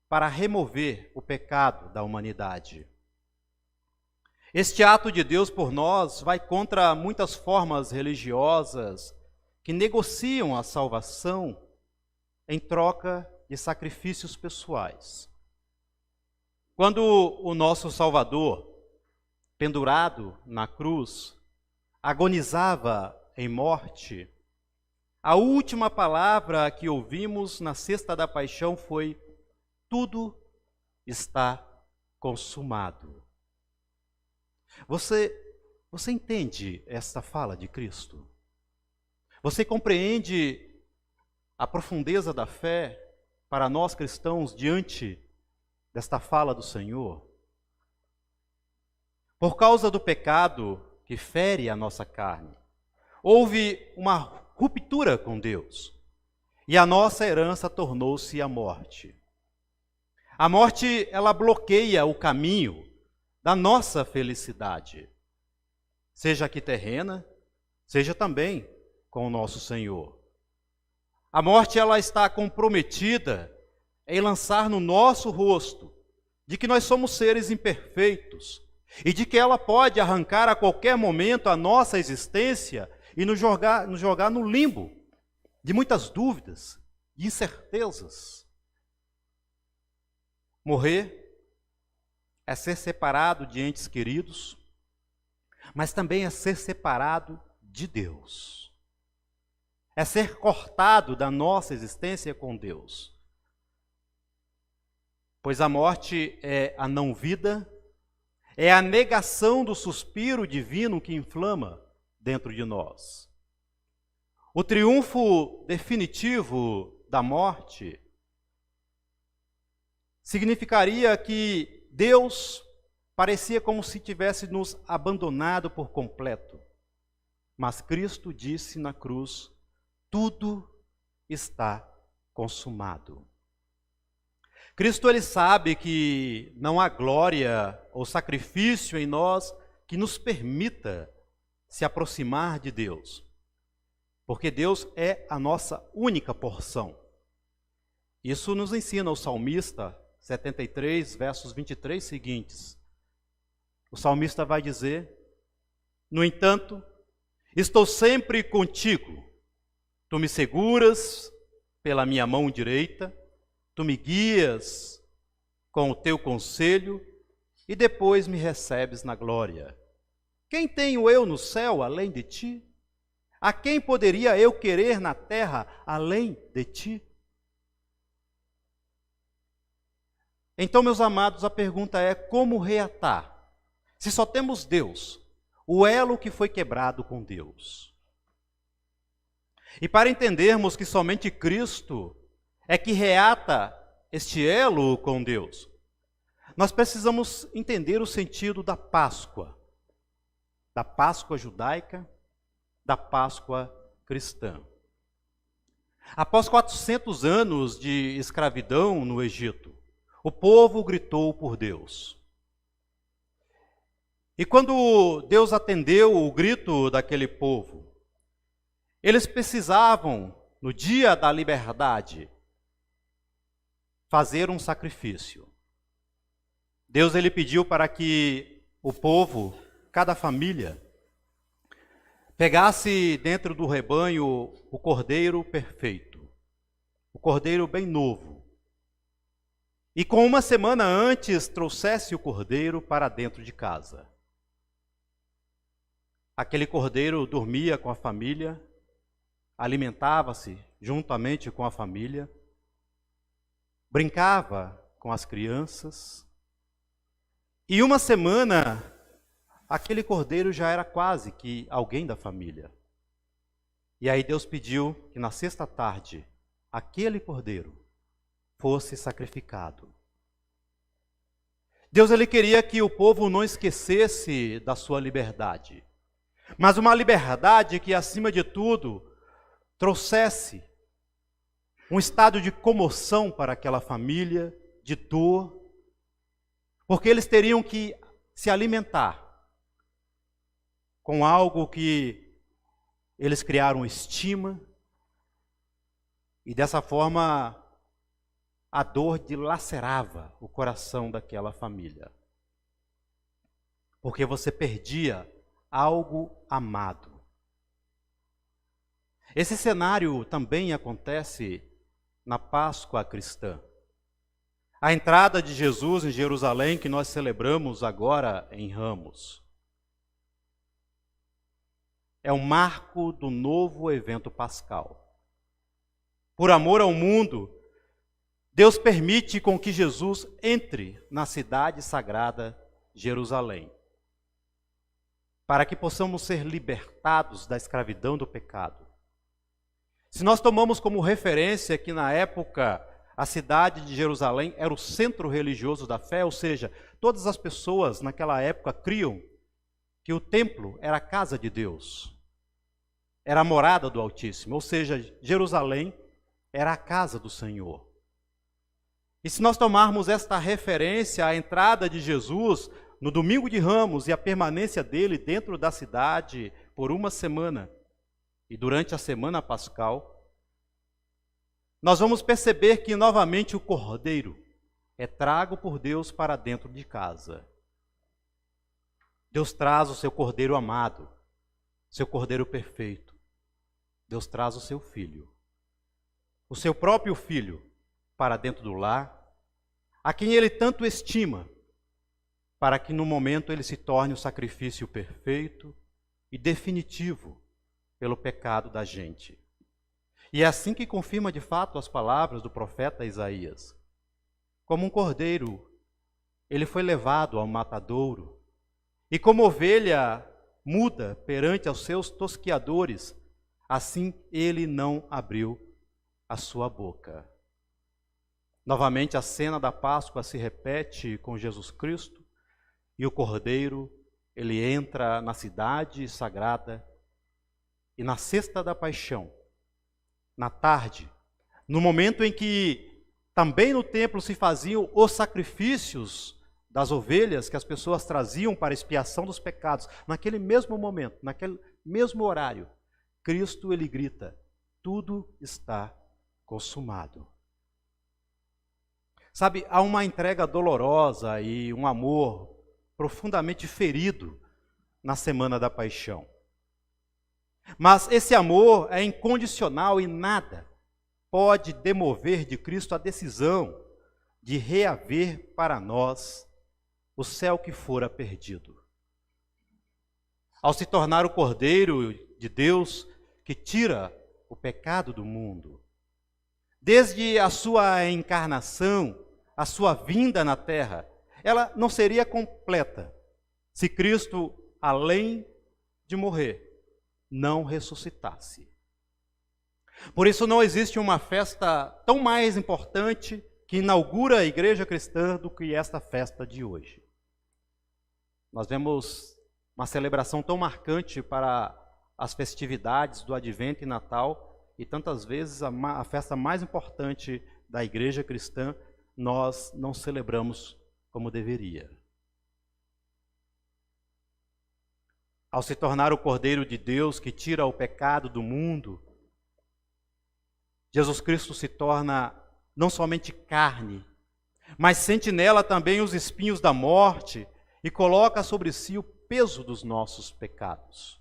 para remover o pecado da humanidade. Este ato de Deus por nós vai contra muitas formas religiosas que negociam a salvação em troca de sacrifícios pessoais. Quando o nosso Salvador, pendurado na cruz, agonizava em morte, a última palavra que ouvimos na Sexta da Paixão foi: tudo está consumado. Você entende esta fala de Cristo? Você compreende a profundeza da fé para nós cristãos diante desta fala do Senhor? Por causa do pecado que fere a nossa carne, houve uma ruptura com Deus e a nossa herança tornou-se a morte. A morte, ela bloqueia o caminho da nossa felicidade, seja aqui terrena, seja também com o nosso Senhor. A morte, ela está comprometida em lançar no nosso rosto de que nós somos seres imperfeitos e de que ela pode arrancar a qualquer momento a nossa existência e nos jogar no limbo de muitas dúvidas, de incertezas. Morrer é ser separado de entes queridos, mas também é ser separado de Deus. É ser cortado da nossa existência com Deus. Pois a morte é a não-vida, é a negação do suspiro divino que inflama dentro de nós. O triunfo definitivo da morte significaria que Deus parecia como se tivesse nos abandonado por completo. Mas Cristo disse na cruz: tudo está consumado. Cristo, ele sabe que não há glória ou sacrifício em nós que nos permita se aproximar de Deus, porque Deus é a nossa única porção. Isso nos ensina o salmista 73, versos 23 seguintes. O salmista vai dizer: no entanto, estou sempre contigo, tu me seguras pela minha mão direita, tu me guias com o teu conselho e depois me recebes na glória. Quem tenho eu no céu além de ti? A quem poderia eu querer na terra além de ti? Então, meus amados, a pergunta é: como reatar? Se só temos Deus, o elo que foi quebrado com Deus. E para entendermos que somente Cristo é que reata este elo com Deus, nós precisamos entender o sentido da Páscoa judaica, da Páscoa cristã. Após 400 anos de escravidão no Egito, o povo gritou por Deus. E quando Deus atendeu o grito daquele povo, eles precisavam, no dia da liberdade, fazer um sacrifício. Deus, ele pediu para que o povo, cada família, pegasse dentro do rebanho o cordeiro perfeito, o cordeiro bem novo, e com uma semana antes trouxesse o cordeiro para dentro de casa. Aquele cordeiro dormia com a família, alimentava-se juntamente com a família, brincava com as crianças, e uma semana, aquele cordeiro já era quase que alguém da família. E aí Deus pediu que na sexta tarde, aquele cordeiro fosse sacrificado. Deus, ele queria que o povo não esquecesse da sua liberdade, mas uma liberdade que, acima de tudo, trouxesse um estado de comoção para aquela família, de dor, porque eles teriam que se alimentar com algo que eles criaram estima, e dessa forma a dor dilacerava o coração daquela família. Porque você perdia algo amado. Esse cenário também acontece na Páscoa cristã. A entrada de Jesus em Jerusalém, que nós celebramos agora em Ramos, é um marco do novo evento pascal. Por amor ao mundo, Deus permite com que Jesus entre na cidade sagrada Jerusalém, para que possamos ser libertados da escravidão do pecado. Se nós tomamos como referência que na época a cidade de Jerusalém era o centro religioso da fé, ou seja, todas as pessoas naquela época criam que o templo era a casa de Deus, era a morada do Altíssimo, ou seja, Jerusalém era a casa do Senhor. E se nós tomarmos esta referência à entrada de Jesus no domingo de Ramos e a permanência dele dentro da cidade por uma semana e durante a semana pascal, nós vamos perceber que novamente o cordeiro é trago por Deus para dentro de casa. Deus traz o seu cordeiro amado, seu cordeiro perfeito. Deus traz o seu filho, o seu próprio filho, para dentro do lar, a quem ele tanto estima, para que no momento ele se torne o sacrifício perfeito e definitivo pelo pecado da gente. E é assim que confirma de fato as palavras do profeta Isaías. Como um cordeiro, ele foi levado ao matadouro, e como ovelha muda perante aos seus tosqueadores, assim ele não abriu a sua boca. Novamente a cena da Páscoa se repete com Jesus Cristo, e o cordeiro, ele entra na cidade sagrada, e na sexta da paixão, na tarde, no momento em que também no templo se faziam os sacrifícios das ovelhas que as pessoas traziam para a expiação dos pecados, naquele mesmo momento, naquele mesmo horário, Cristo ele grita: tudo está consumado. Sabe, há uma entrega dolorosa e um amor profundamente ferido na Semana da Paixão. Mas esse amor é incondicional e nada pode demover de Cristo a decisão de reaver para nós o céu que fora perdido. Ao se tornar o Cordeiro de Deus que tira o pecado do mundo, desde a sua encarnação, a sua vinda na terra, ela não seria completa se Cristo, além de morrer, não ressuscitasse. Por isso não existe uma festa tão mais importante que inaugura a igreja cristã do que esta festa de hoje. Nós vemos uma celebração tão marcante para as festividades do Advento e Natal, e tantas vezes a festa mais importante da igreja cristã nós não celebramos como deveria. Ao se tornar o Cordeiro de Deus que tira o pecado do mundo, Jesus Cristo se torna não somente carne, mas sente nela também os espinhos da morte e coloca sobre si o peso dos nossos pecados.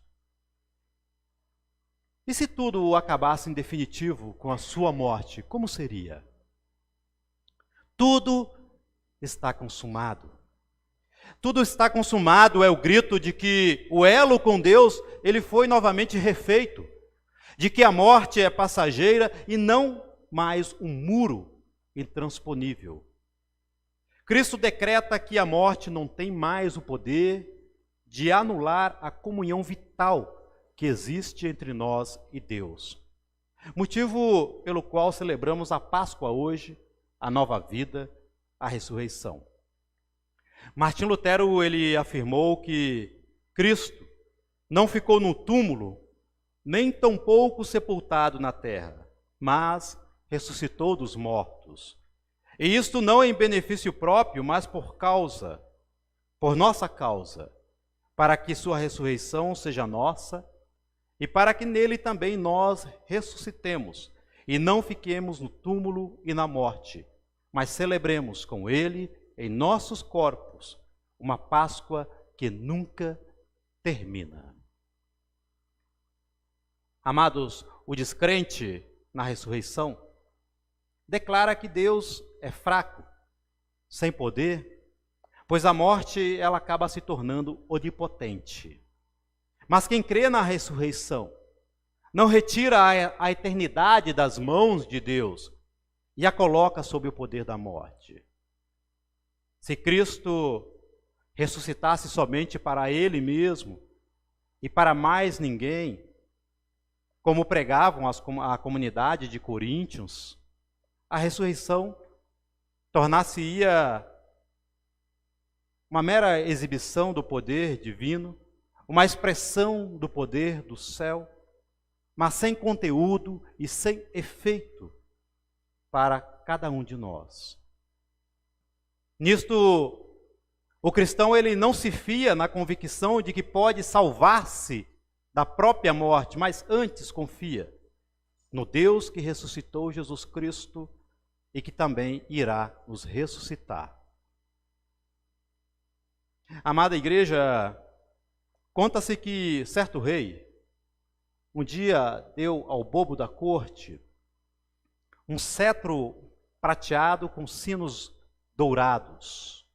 E se tudo acabasse em definitivo com a sua morte, como seria? Tudo está consumado. Tudo está consumado é o grito de que o elo com Deus, ele foi novamente refeito, de que a morte é passageira e não mais um muro intransponível. Cristo decreta que a morte não tem mais o poder de anular a comunhão vital que existe entre nós e Deus. Motivo pelo qual celebramos a Páscoa hoje, a nova vida, a ressurreição. Martim Lutero ele afirmou que Cristo não ficou no túmulo, nem tampouco sepultado na terra, mas ressuscitou dos mortos. E isto não em benefício próprio, mas por nossa causa, para que sua ressurreição seja nossa e para que nele também nós ressuscitemos e não fiquemos no túmulo e na morte, mas celebremos com ele em nossos corpos uma Páscoa que nunca termina. Amados, o descrente na ressurreição declara que Deus é fraco, sem poder, pois a morte ela acaba se tornando onipotente. Mas quem crê na ressurreição não retira a eternidade das mãos de Deus e a coloca sob o poder da morte. Se Cristo ressuscitasse somente para Ele mesmo e para mais ninguém, como pregavam a comunidade de Coríntios, a ressurreição tornar-se-ia uma mera exibição do poder divino, uma expressão do poder do céu, mas sem conteúdo e sem efeito para cada um de nós. Nisto, o cristão ele não se fia na convicção de que pode salvar-se da própria morte, mas antes confia no Deus que ressuscitou Jesus Cristo e que também irá nos ressuscitar. Amada igreja, conta-se que certo rei um dia deu ao bobo da corte um cetro prateado com sinos dourados.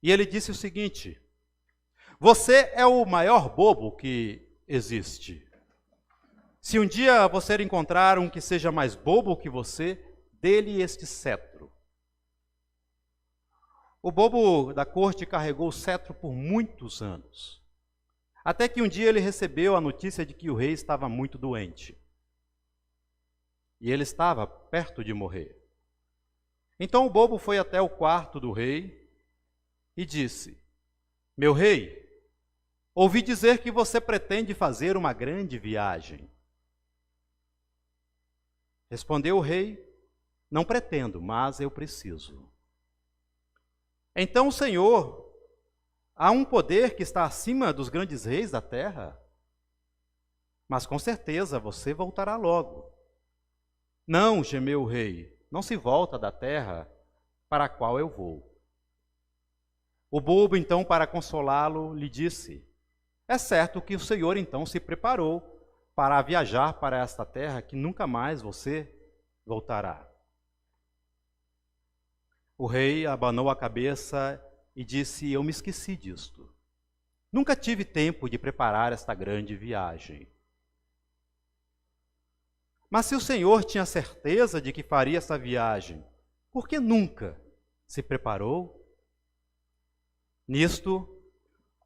E ele disse o seguinte: você é o maior bobo que existe. Se um dia você encontrar um que seja mais bobo que você, dê-lhe este cetro. O bobo da corte carregou o cetro por muitos anos, até que um dia ele recebeu a notícia de que o rei estava muito doente. E ele estava perto de morrer. Então o bobo foi até o quarto do rei e disse: meu rei, ouvi dizer que você pretende fazer uma grande viagem. Respondeu o rei: não pretendo, mas eu preciso. Então, Senhor, há um poder que está acima dos grandes reis da terra, mas com certeza você voltará logo. Não, gemeu o rei, não se volta da terra para a qual eu vou. O bobo, então, para consolá-lo, lhe disse: é certo que o Senhor, então, se preparou para viajar para esta terra que nunca mais você voltará. O rei abanou a cabeça e disse: eu me esqueci disto. Nunca tive tempo de preparar esta grande viagem. Mas se o Senhor tinha certeza de que faria essa viagem, por que nunca se preparou? Nisto,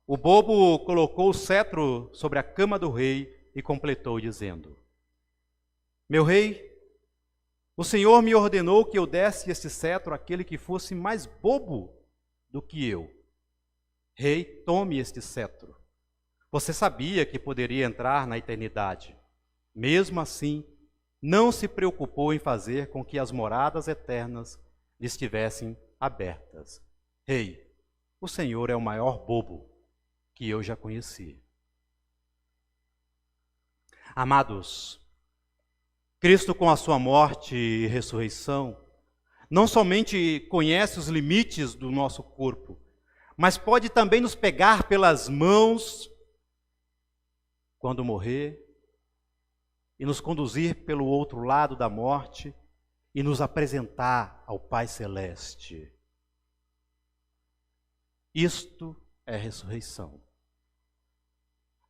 o bobo colocou o cetro sobre a cama do rei e completou dizendo: meu rei, o Senhor me ordenou que eu desse este cetro àquele que fosse mais bobo do que eu. Rei, tome este cetro. Você sabia que poderia entrar na eternidade. Mesmo assim, não se preocupou em fazer com que as moradas eternas lhe estivessem abertas. Rei, o Senhor é o maior bobo que eu já conheci. Amados, Cristo, com a sua morte e ressurreição, não somente conhece os limites do nosso corpo, mas pode também nos pegar pelas mãos quando morrer e nos conduzir pelo outro lado da morte e nos apresentar ao Pai Celeste. Isto é ressurreição.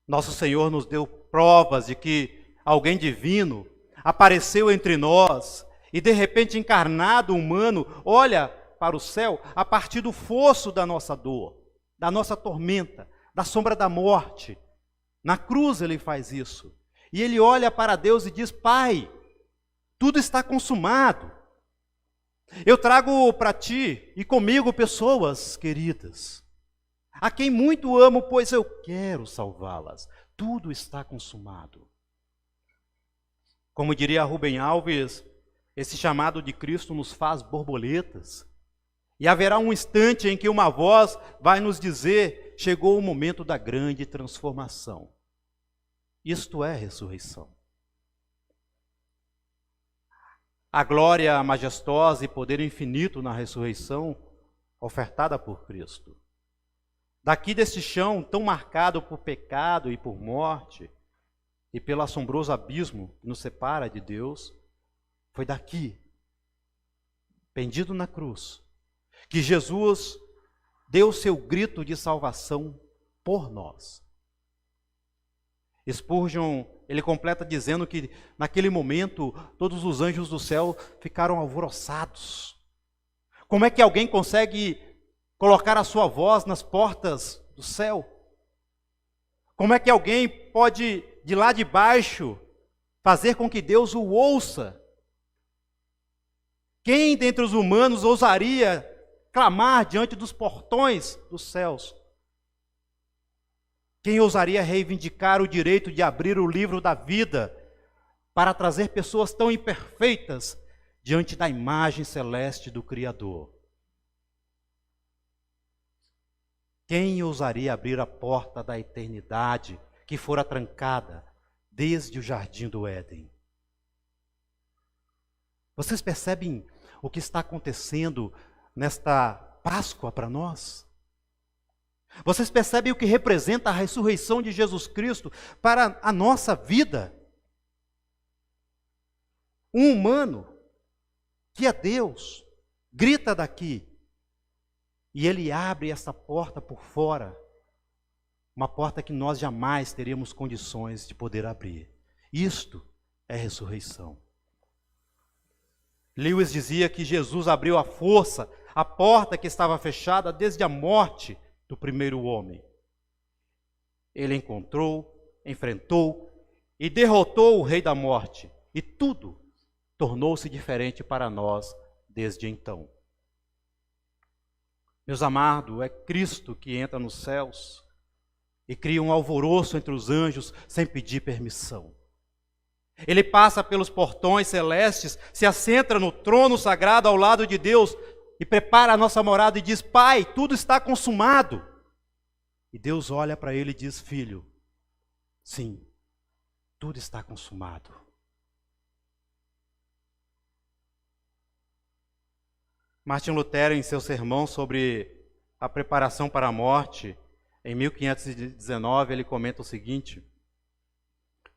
Nosso Senhor nos deu provas de que alguém divino apareceu entre nós e de repente encarnado humano olha para o céu a partir do fosso da nossa dor, da nossa tormenta, da sombra da morte. Na cruz ele faz isso. E ele olha para Deus e diz: Pai, tudo está consumado. Eu trago para ti e comigo pessoas queridas, a quem muito amo, pois eu quero salvá-las. Tudo está consumado. Como diria Rubem Alves, esse chamado de Cristo nos faz borboletas E haverá um instante em que uma voz vai nos dizer: chegou o momento da grande transformação. Isto é ressurreição. A glória majestosa e poder infinito na ressurreição ofertada por Cristo. Daqui deste chão tão marcado por pecado e por morte, e pelo assombroso abismo que nos separa de Deus, foi daqui, pendido na cruz, que Jesus deu seu grito de salvação por nós. Spurgeon, ele completa dizendo que naquele momento todos os anjos do céu ficaram alvoroçados. Como é que alguém consegue colocar a sua voz nas portas do céu? Como é que alguém pode, de lá de baixo, fazer com que Deus o ouça? Quem dentre os humanos ousaria clamar diante dos portões dos céus? Quem ousaria reivindicar o direito de abrir o livro da vida para trazer pessoas tão imperfeitas diante da imagem celeste do Criador? Quem ousaria abrir a porta da eternidade que fora trancada desde o jardim do Éden? Vocês percebem o que está acontecendo nesta Páscoa para nós? Vocês percebem o que representa a ressurreição de Jesus Cristo para a nossa vida? Um humano, que é Deus, grita daqui, e ele abre essa porta por fora, uma porta que nós jamais teríamos condições de poder abrir. Isto é ressurreição. Lewis dizia que Jesus abriu à força a porta que estava fechada desde a morte do primeiro homem. Ele encontrou, enfrentou e derrotou o rei da morte, e tudo tornou-se diferente para nós desde então. Meus amados, é Cristo que entra nos céus e cria um alvoroço entre os anjos sem pedir permissão. Ele passa pelos portões celestes, se assenta no trono sagrado ao lado de Deus e prepara a nossa morada e diz: Pai, tudo está consumado. E Deus olha para ele e diz: Filho, sim, tudo está consumado. Martin Lutero, em seu sermão sobre a preparação para a morte, em 1519, ele comenta o seguinte: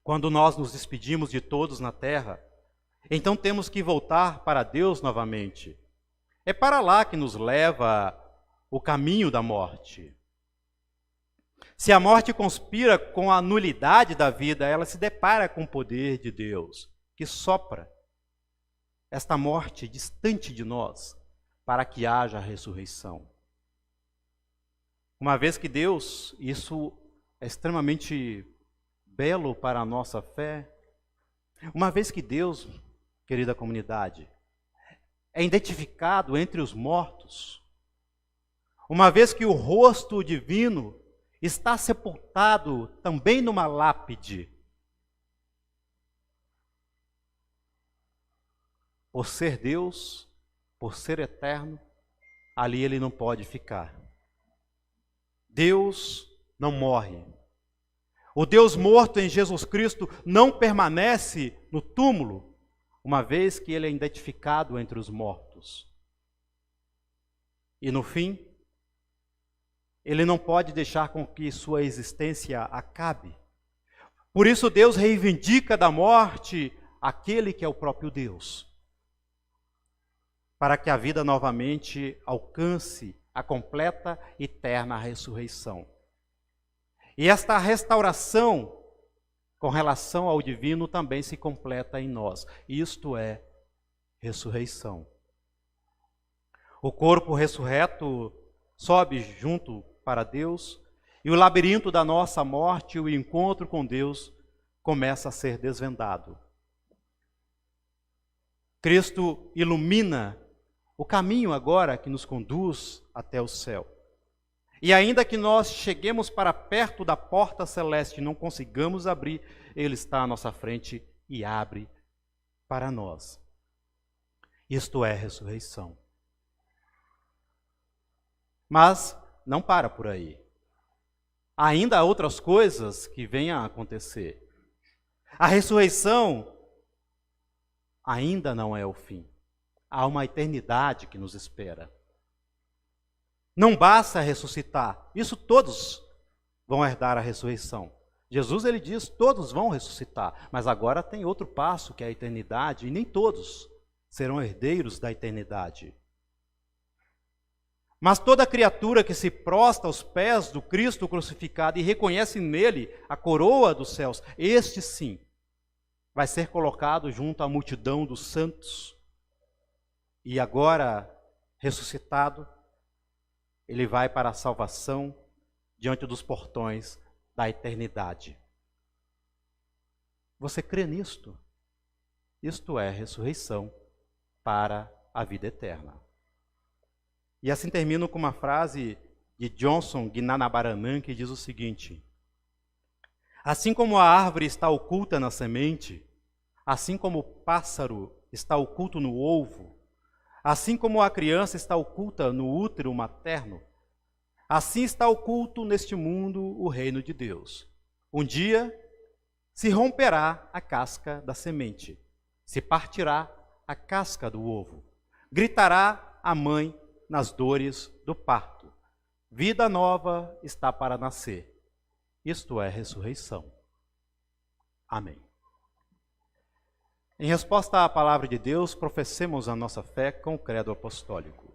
quando nós nos despedimos de todos na terra, então temos que voltar para Deus novamente. É para lá que nos leva o caminho da morte. Se a morte conspira com a nulidade da vida, ela se depara com o poder de Deus, que sopra esta morte distante de nós, para que haja a ressurreição. Uma vez que Deus, isso é extremamente belo para a nossa fé, uma vez que Deus, querida comunidade, é identificado entre os mortos, uma vez que o rosto divino está sepultado também numa lápide, por ser Deus, por ser eterno, ali ele não pode ficar. Deus não morre. O Deus morto em Jesus Cristo não permanece no túmulo, uma vez que ele é identificado entre os mortos. E no fim, ele não pode deixar com que sua existência acabe. Por isso Deus reivindica da morte aquele que é o próprio Deus, para que a vida novamente alcance a completa e eterna ressurreição. E esta restauração com relação ao divino também se completa em nós. Isto é ressurreição. O corpo ressurreto sobe junto para Deus e o labirinto da nossa morte, o encontro com Deus, começa a ser desvendado. Cristo ilumina o caminho agora que nos conduz até o céu. E ainda que nós cheguemos para perto da porta celeste e não consigamos abrir, Ele está à nossa frente e abre para nós. Isto é ressurreição. Mas não para por aí. Ainda há outras coisas que vêm a acontecer. A ressurreição ainda não é o fim. Há uma eternidade que nos espera. Não basta ressuscitar. Isso todos vão herdar a ressurreição. Jesus, ele diz, todos vão ressuscitar. Mas agora tem outro passo, que é a eternidade, e nem todos serão herdeiros da eternidade. Mas toda criatura que se prostra aos pés do Cristo crucificado e reconhece nele a coroa dos céus, este sim, vai ser colocado junto à multidão dos santos. E agora, ressuscitado, ele vai para a salvação diante dos portões da eternidade. Você crê nisto? Isto é ressurreição para a vida eterna. E assim termino com uma frase de Johnson Guinanabaranan, que diz o seguinte: assim como a árvore está oculta na semente, assim como o pássaro está oculto no ovo, assim como a criança está oculta no útero materno, assim está oculto neste mundo o reino de Deus. Um dia se romperá a casca da semente, se partirá a casca do ovo, gritará a mãe nas dores do parto. Vida nova está para nascer. Isto é ressurreição. Amém. Em resposta à palavra de Deus, professemos a nossa fé com o credo apostólico.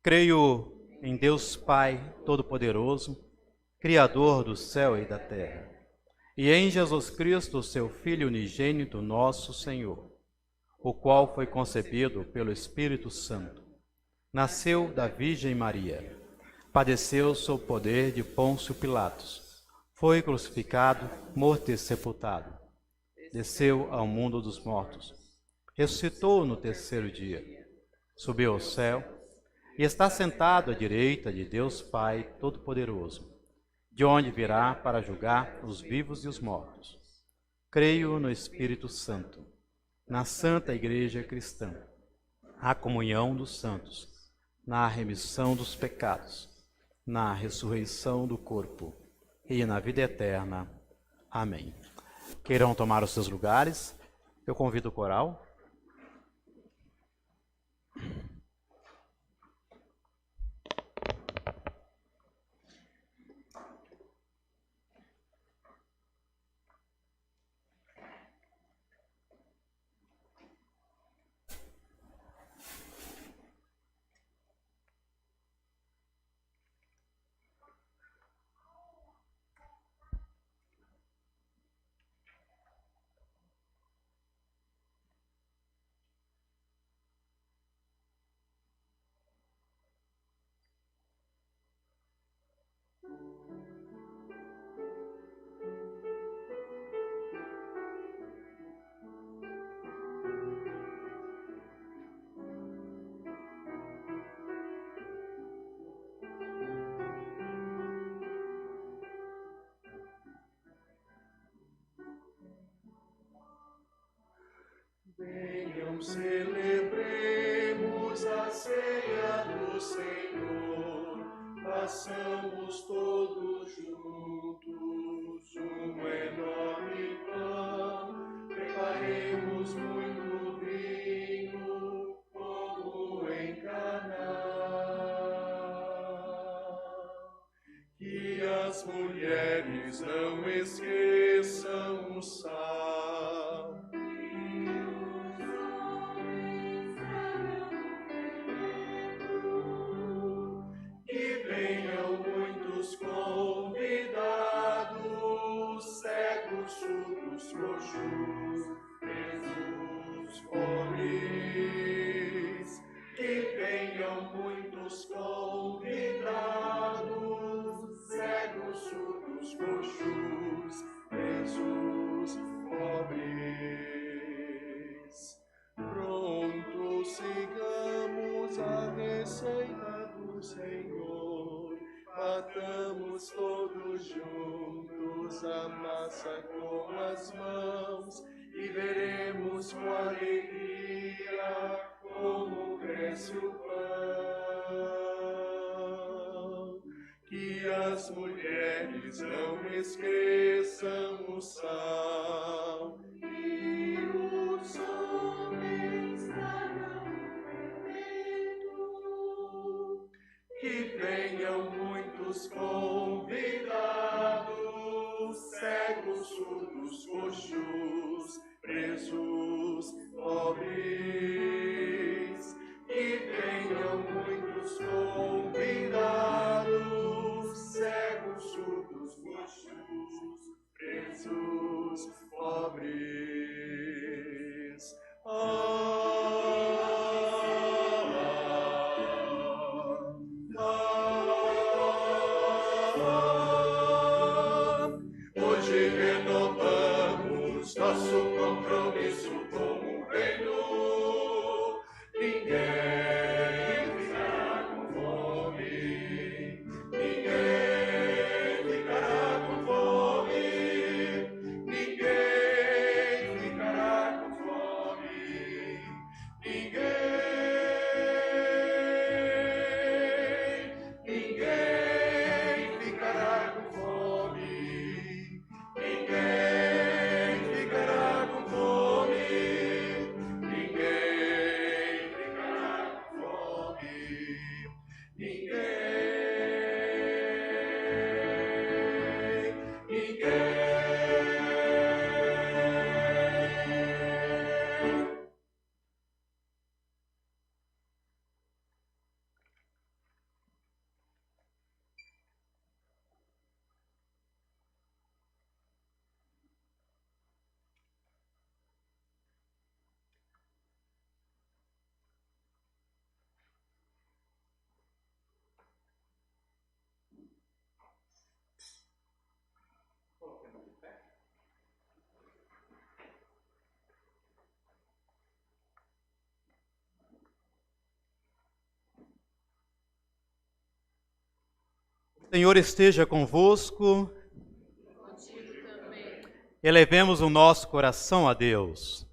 Creio em Deus Pai Todo-Poderoso, Criador do céu e da terra, e em Jesus Cristo, seu Filho unigênito, nosso Senhor, o qual foi concebido pelo Espírito Santo, nasceu da Virgem Maria, padeceu sob o poder de Pôncio Pilatos, foi crucificado, morto e sepultado, desceu ao mundo dos mortos, ressuscitou no terceiro dia, subiu ao céu e está sentado à direita de Deus Pai Todo-Poderoso, de onde virá para julgar os vivos e os mortos. Creio no Espírito Santo, na Santa Igreja Cristã, na comunhão dos santos, na remissão dos pecados, na ressurreição do corpo e na vida eterna. Amém. Queiram tomar os seus lugares, eu convido o coral. Venham, celebremos a ceia do Senhor, façamos todos juntos um enorme pão, preparemos muito vinho, como em Caná. Que as mulheres não esqueçam o sal. Convidados, cegos, surdos, coxos, presos, pobres, que venham muitos convidados, cegos, surdos, coxos, presos, pobres. Pronto, sigamos a receita do Senhor. Batamos todos juntos a massa com as mãos e veremos com alegria como cresce o pão. Que as mulheres não esqueçam o sal e os homens tragam fermento. Que venham muitos convidados, cegos, surdos, coxos, presos, pobres. Que venham muitos convidados, cegos, surdos, coxos, presos, pobres. Hoje renovamos nosso compromisso com o reino. Ninguém ficará com fome. Ninguém ficará com fome. Ninguém ficará com fome. Ninguém ficará com fome. Ninguém ficará com fome. Ninguém ficará com fome. Ninguém. O Senhor esteja convosco. Elevemos o nosso coração a Deus.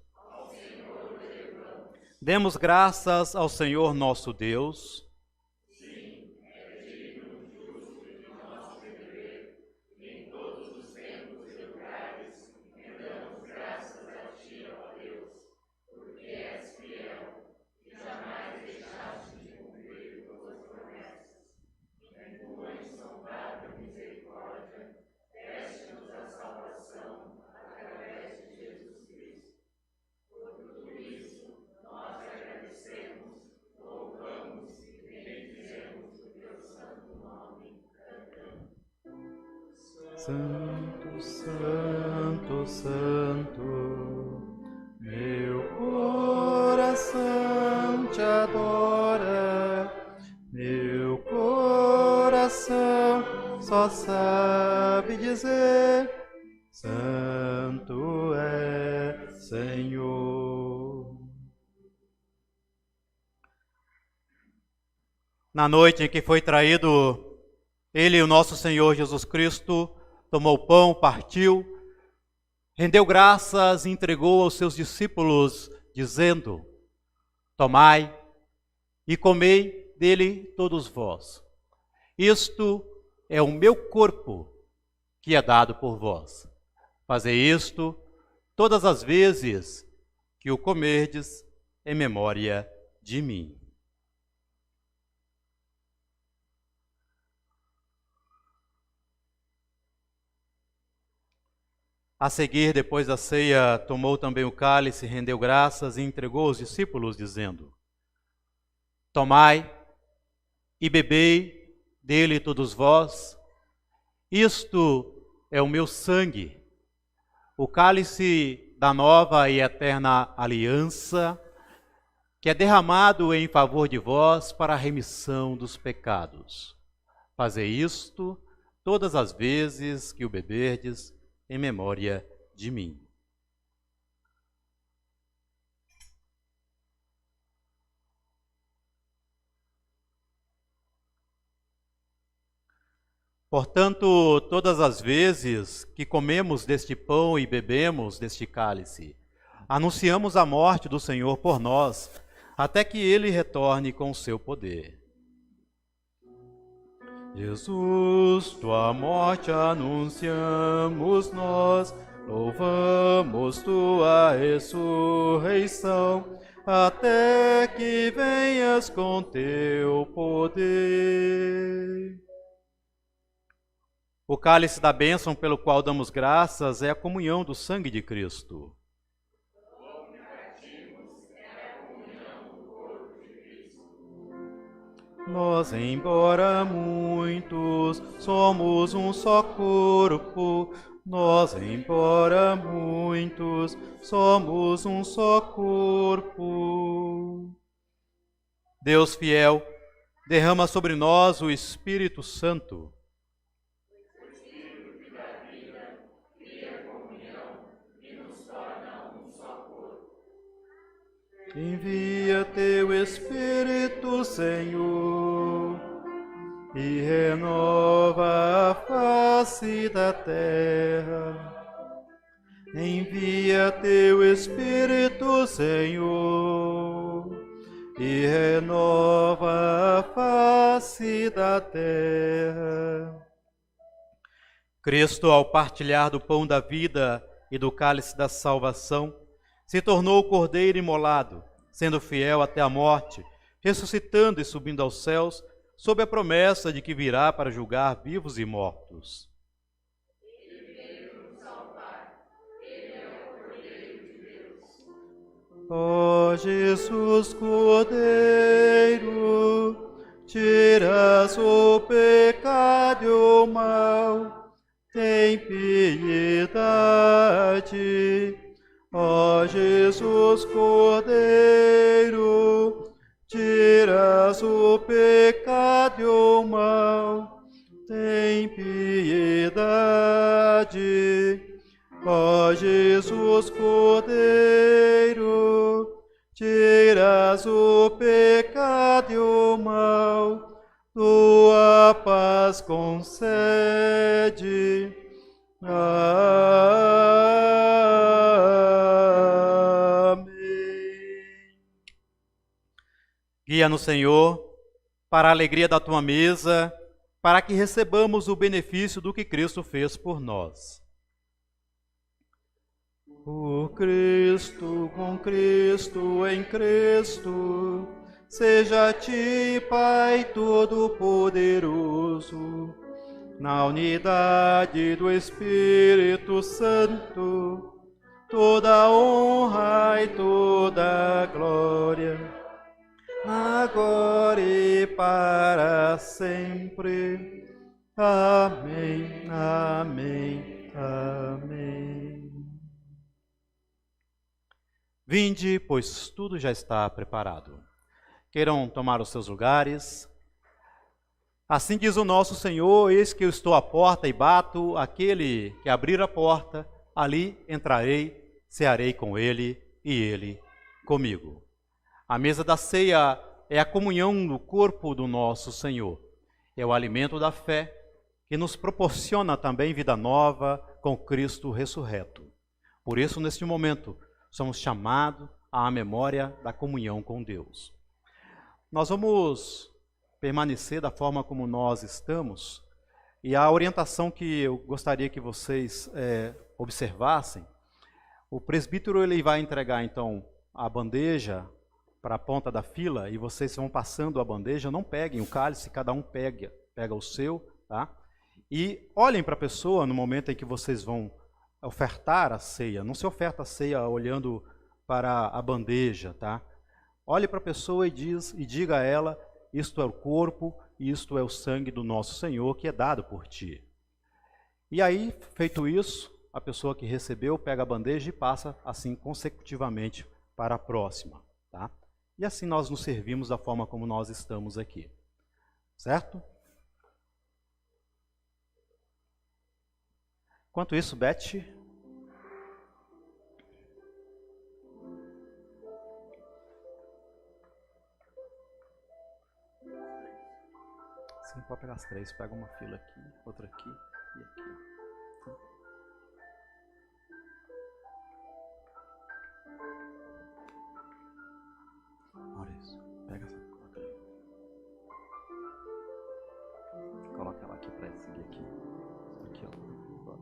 Demos graças ao Senhor nosso Deus. Santo, santo, santo, meu coração te adora, meu coração só sabe dizer: Santo é Senhor. Na noite em que foi traído Ele, o nosso Senhor Jesus Cristo, tomou o pão, partiu, rendeu graças e entregou aos seus discípulos, dizendo: Tomai e comei dele todos vós. Isto é o meu corpo, que é dado por vós. Fazei isto todas as vezes que o comerdes em memória de mim. A seguir, depois da ceia, tomou também o cálice, rendeu graças e entregou aos discípulos, dizendo: Tomai e bebei dele todos vós. Isto é o meu sangue, o cálice da nova e eterna aliança, que é derramado em favor de vós para a remissão dos pecados. Fazei isto todas as vezes que o beberdes, em memória de mim. Portanto, todas as vezes que comemos deste pão e bebemos deste cálice, anunciamos a morte do Senhor por nós, até que ele retorne com seu poder. Jesus, tua morte anunciamos nós, louvamos tua ressurreição, até que venhas com teu poder. O cálice da bênção pelo qual damos graças é a comunhão do sangue de Cristo. Nós, embora muitos, somos um só corpo. Nós, embora muitos, somos um só corpo. Deus fiel, derrama sobre nós o Espírito Santo. Envia teu Espírito, Senhor, e renova a face da terra. Envia teu Espírito, Senhor, e renova a face da terra. Cristo, ao partilhar do pão da vida e do cálice da salvação, se tornou o Cordeiro imolado, sendo fiel até a morte, ressuscitando e subindo aos céus, sob a promessa de que virá para julgar vivos e mortos. Ó Jesus Cordeiro, tiras o pecado e o mal, tem piedade. Ó Jesus Cordeiro, tiras o pecado e o mal, tem piedade. Ó Jesus Cordeiro, tiras o pecado e o mal, tua paz concede. Guia-nos, Senhor, para a alegria da tua mesa, para que recebamos o benefício do que Cristo fez por nós. Por Cristo, com Cristo, em Cristo, seja a ti, Pai Todo-Poderoso, na unidade do Espírito Santo, toda honra e toda glória, agora e para sempre. Amém, amém, amém. Vinde, pois tudo já está preparado. Queiram tomar os seus lugares. Assim diz o nosso Senhor: eis que eu estou à porta e bato, aquele que abrir a porta, ali entrarei, cearei com ele e ele comigo. A mesa da ceia é a comunhão do corpo do nosso Senhor. É o alimento da fé que nos proporciona também vida nova com Cristo ressurreto. Por isso, neste momento, somos chamados à memória da comunhão com Deus. Nós vamos permanecer da forma como nós estamos, e a orientação que eu gostaria que vocês observassem, o presbítero ele vai entregar então a bandeja para a ponta da fila, e vocês vão passando a bandeja, não peguem o cálice, cada um pega o seu, tá? E olhem para a pessoa no momento em que vocês vão ofertar a ceia. Não se oferta a ceia olhando para a bandeja, tá? Olhe para a pessoa e diga a ela: isto é o corpo, isto é o sangue do nosso Senhor que é dado por ti. E aí, feito isso, a pessoa que recebeu pega a bandeja e passa assim consecutivamente para a próxima, tá? E assim nós nos servimos da forma como nós estamos aqui. Certo? Enquanto isso, Beth. Sim, pode pegar as três. Pega uma fila aqui, outra aqui e aqui. Sim. aqui para seguir aqui. Aqui, ó. Pode.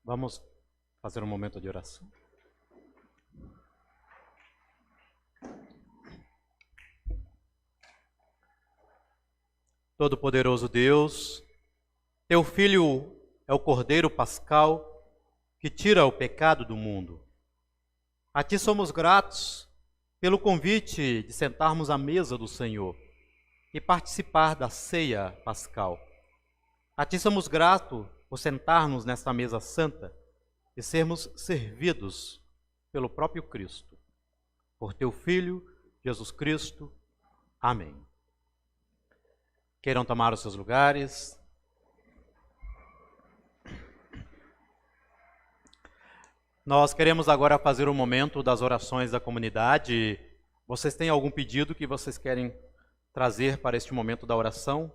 Vamos fazer um momento de oração. Todo-Poderoso Deus, Teu Filho é o Cordeiro Pascal que tira o pecado do mundo. A Ti somos gratos pelo convite de sentarmos à mesa do Senhor e participar da ceia pascal. A Ti somos gratos por sentar-nos nesta mesa santa e sermos servidos pelo próprio Cristo. Por Teu Filho, Jesus Cristo. Amém. Queiram tomar os seus lugares. Nós queremos agora fazer um momento das orações da comunidade. Vocês têm algum pedido que vocês querem trazer para este momento da oração?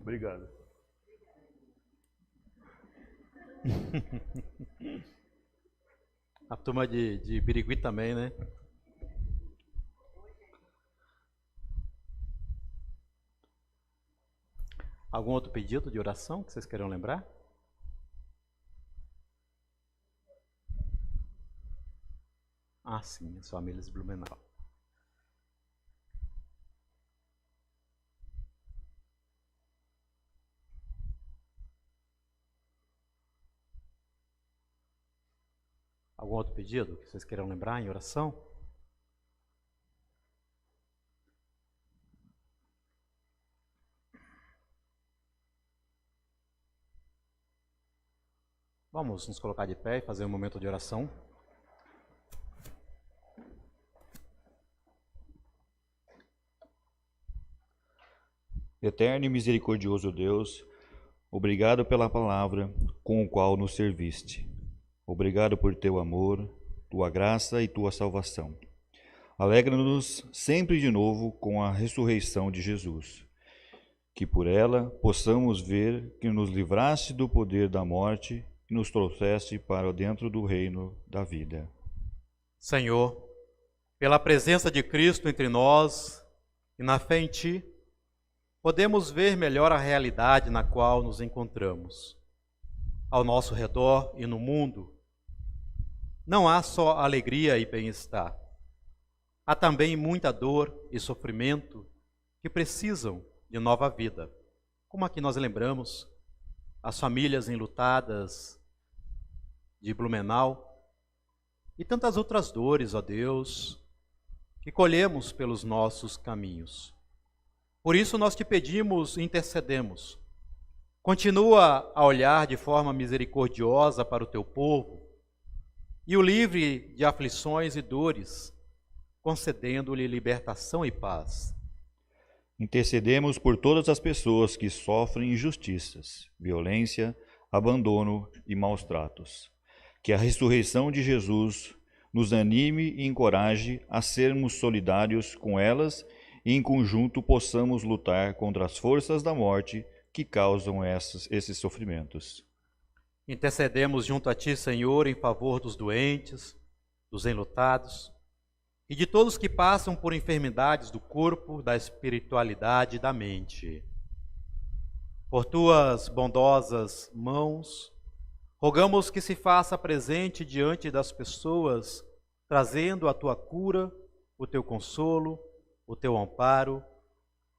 Obrigado. A turma de Birigui também, né? Algum outro pedido de oração que vocês queiram lembrar? Ah, sim, as famílias de Blumenau. Algum outro pedido que vocês queiram lembrar em oração? Vamos nos colocar de pé e fazer um momento de oração. Eterno e misericordioso Deus, obrigado pela palavra com o qual nos serviste. Obrigado por teu amor, tua graça e tua salvação. Alegra-nos sempre de novo com a ressurreição de Jesus, que por ela possamos ver que nos livraste do poder da morte e nos trouxeste para dentro do reino da vida. Senhor, pela presença de Cristo entre nós e na fé em Ti, podemos ver melhor a realidade na qual nos encontramos. Ao nosso redor e no mundo, não há só alegria e bem-estar. Há também muita dor e sofrimento que precisam de nova vida. Como aqui nós lembramos, as famílias enlutadas de Blumenau e tantas outras dores, ó Deus, que colhemos pelos nossos caminhos. Por isso nós te pedimos e intercedemos. Continua a olhar de forma misericordiosa para o teu povo e o livre de aflições e dores, concedendo-lhe libertação e paz. Intercedemos por todas as pessoas que sofrem injustiças, violência, abandono e maus tratos. Que a ressurreição de Jesus nos anime e encoraje a sermos solidários com elas e em conjunto possamos lutar contra as forças da morte que causam esses sofrimentos. Intercedemos junto a Ti, Senhor, em favor dos doentes, dos enlutados e de todos que passam por enfermidades do corpo, da espiritualidade e da mente. Por Tuas bondosas mãos, rogamos que se faça presente diante das pessoas, trazendo a Tua cura, o Teu consolo, o Teu amparo,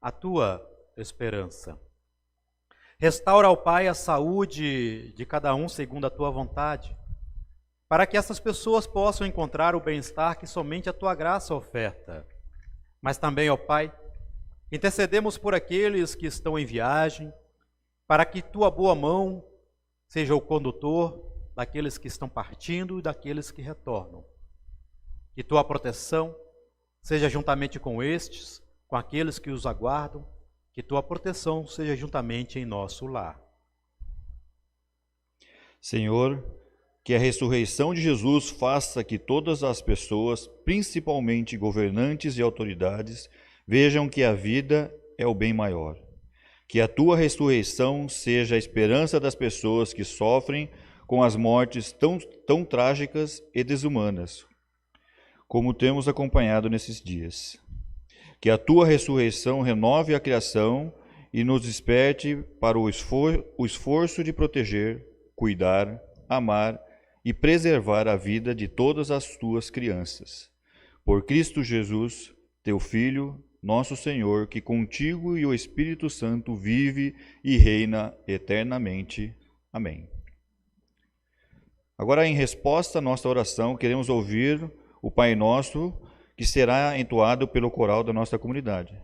a Tua esperança. Restaura, ao Pai, a saúde de cada um segundo a Tua vontade, para que essas pessoas possam encontrar o bem-estar que somente a Tua graça oferta. Mas também, ó Pai, intercedemos por aqueles que estão em viagem, para que Tua boa mão seja o condutor daqueles que estão partindo e daqueles que retornam. Que Tua proteção seja juntamente com estes, com aqueles que os aguardam, que Tua proteção seja juntamente em nosso lar. Senhor, que a ressurreição de Jesus faça que todas as pessoas, principalmente governantes e autoridades, vejam que a vida é o bem maior. Que a Tua ressurreição seja a esperança das pessoas que sofrem com as mortes tão trágicas e desumanas, como temos acompanhado nesses dias. Que a Tua ressurreição renove a criação e nos desperte para o esforço de proteger, cuidar, amar e preservar a vida de todas as Tuas crianças. Por Cristo Jesus, Teu Filho, nosso Senhor, que contigo e o Espírito Santo vive e reina eternamente. Amém. Agora, em resposta à nossa oração, queremos ouvir o Pai Nosso, que será entoado pelo coral da nossa comunidade.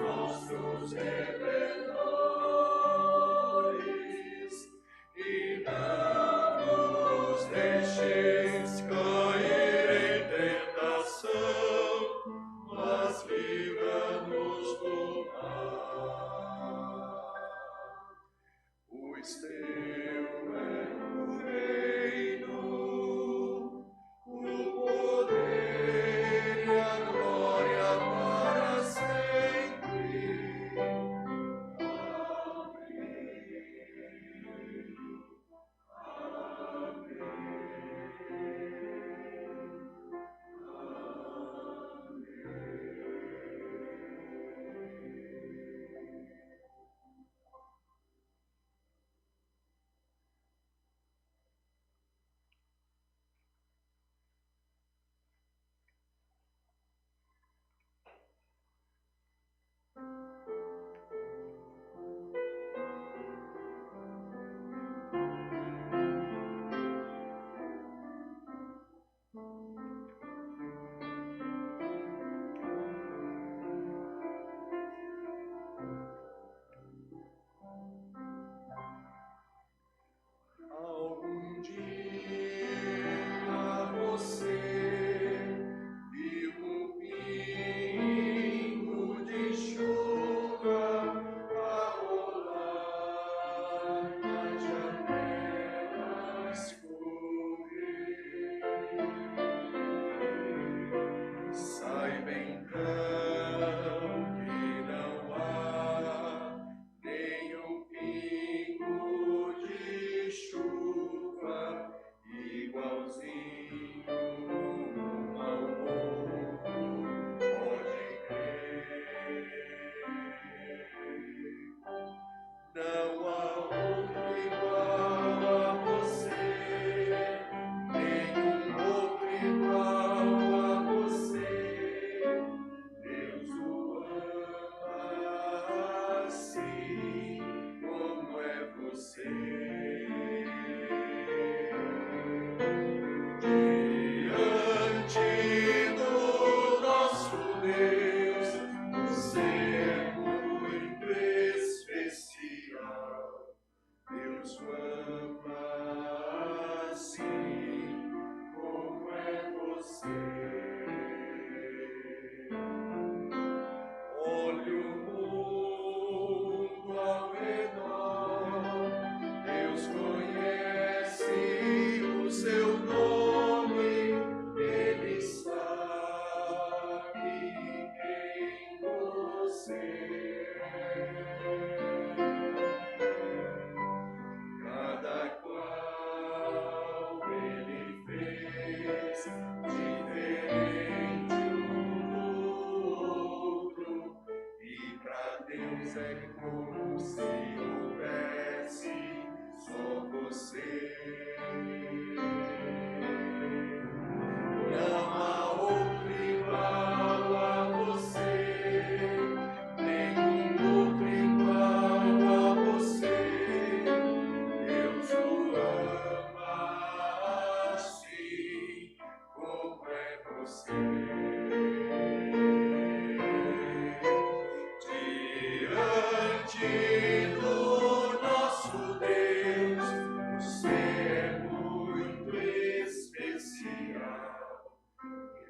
nossos rebeldes, e não nos deixeis cair em tentação, mas livra-nos do mal. Pois teu é o reino, o poder e a glória para sempre. Algum dia você viu um pingo de chuva a rolar na janela escorrer. Saiba então que não há nenhum pingo de chuva igualzinho um ao outro, pode crer. Não há outro igual a você, nenhum outro igual a você. Deus o ama assim como é você. Diante do nosso Deus, você é muito especial. Deus o ama assim como é você. Olhe o mundo ao redor, Deus conhece o seu nome, Ele sabe quem você é. Cada qual Ele fez diferente um do outro, e pra Deus é como se houvesse só você. Não há outro igual a você, nenhum outro igual a você. Deus o ama assim como é você. Diante do nosso Deus, você é muito especial.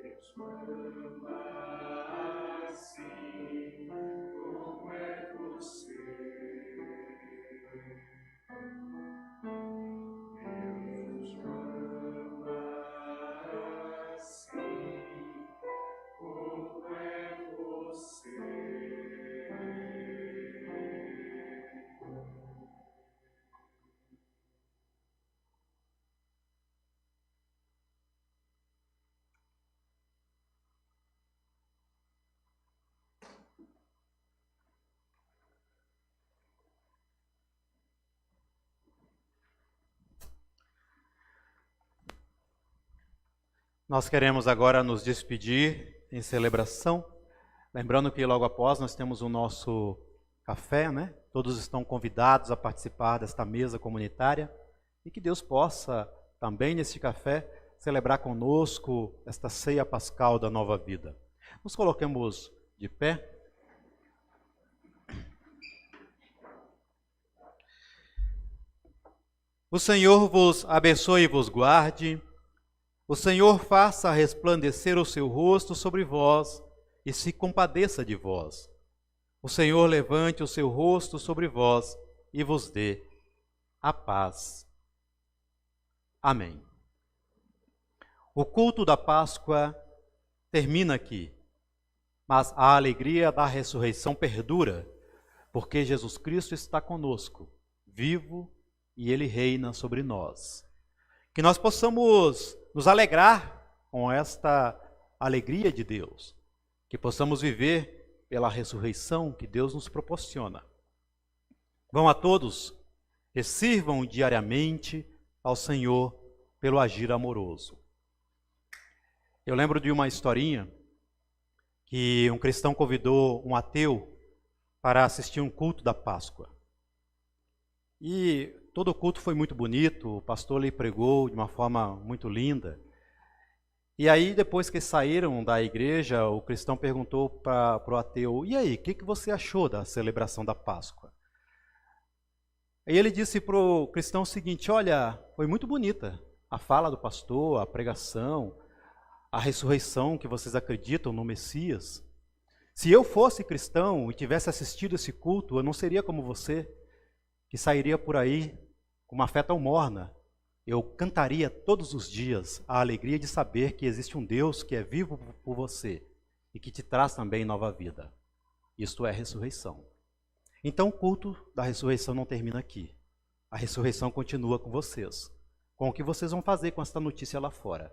Deus o ama assim como é você. Deus o ama assim como é você. Nós queremos agora nos despedir em celebração, lembrando que logo após nós temos o nosso café, né? Todos estão convidados a participar desta mesa comunitária e que Deus possa também neste café celebrar conosco esta ceia pascal da nova vida. Nos coloquemos de pé. O Senhor vos abençoe e vos guarde. O Senhor faça resplandecer o seu rosto sobre vós e se compadeça de vós. O Senhor levante o seu rosto sobre vós e vos dê a paz. Amém. O culto da Páscoa termina aqui, mas a alegria da ressurreição perdura, porque Jesus Cristo está conosco, vivo, e Ele reina sobre nós. Que nós possamos nos alegrar com esta alegria de Deus, que possamos viver pela ressurreição que Deus nos proporciona. Vão a todos e sirvam diariamente ao Senhor pelo agir amoroso. Eu lembro de uma historinha que um cristão convidou um ateu para assistir um culto da Páscoa. E todo o culto foi muito bonito, o pastor lhe pregou de uma forma muito linda. E aí, depois que saíram da igreja, o cristão perguntou para o ateu: e aí, o que você achou da celebração da Páscoa? E ele disse para o cristão o seguinte: olha, foi muito bonita a fala do pastor, a pregação, a ressurreição que vocês acreditam no Messias. Se eu fosse cristão e tivesse assistido esse culto, eu não seria como você, que sairia por aí com uma fé tão morna. Eu cantaria todos os dias a alegria de saber que existe um Deus que é vivo por você e que te traz também nova vida. Isto é ressurreição. Então o culto da ressurreição não termina aqui. A ressurreição continua com vocês, com o que vocês vão fazer com esta notícia lá fora.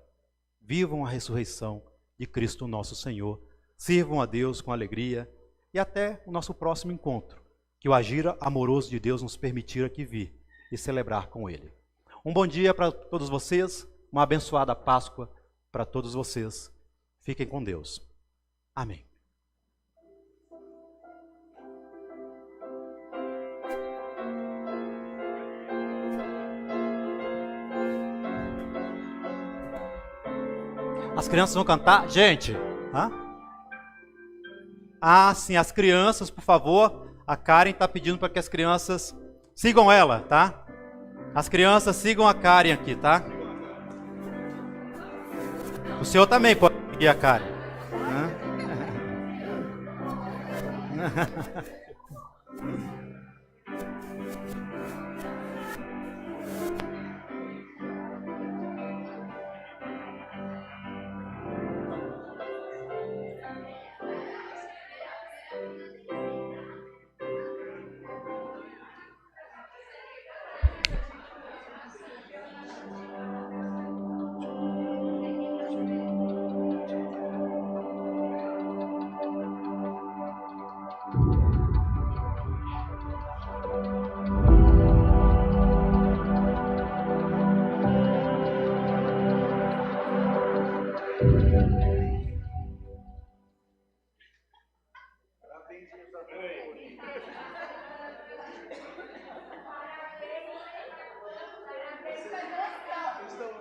Vivam a ressurreição de Cristo nosso Senhor, sirvam a Deus com alegria e até o nosso próximo encontro, que o agir amoroso de Deus nos permitir aqui vir e celebrar com Ele. Um bom dia para todos vocês, uma abençoada Páscoa para todos vocês. Fiquem com Deus. Amém. As crianças vão cantar? Gente, sim, as crianças, por favor. A Karen está pedindo para que as crianças sigam ela, tá? As crianças sigam a Karen aqui, tá? O senhor também pode seguir a Karen. Estão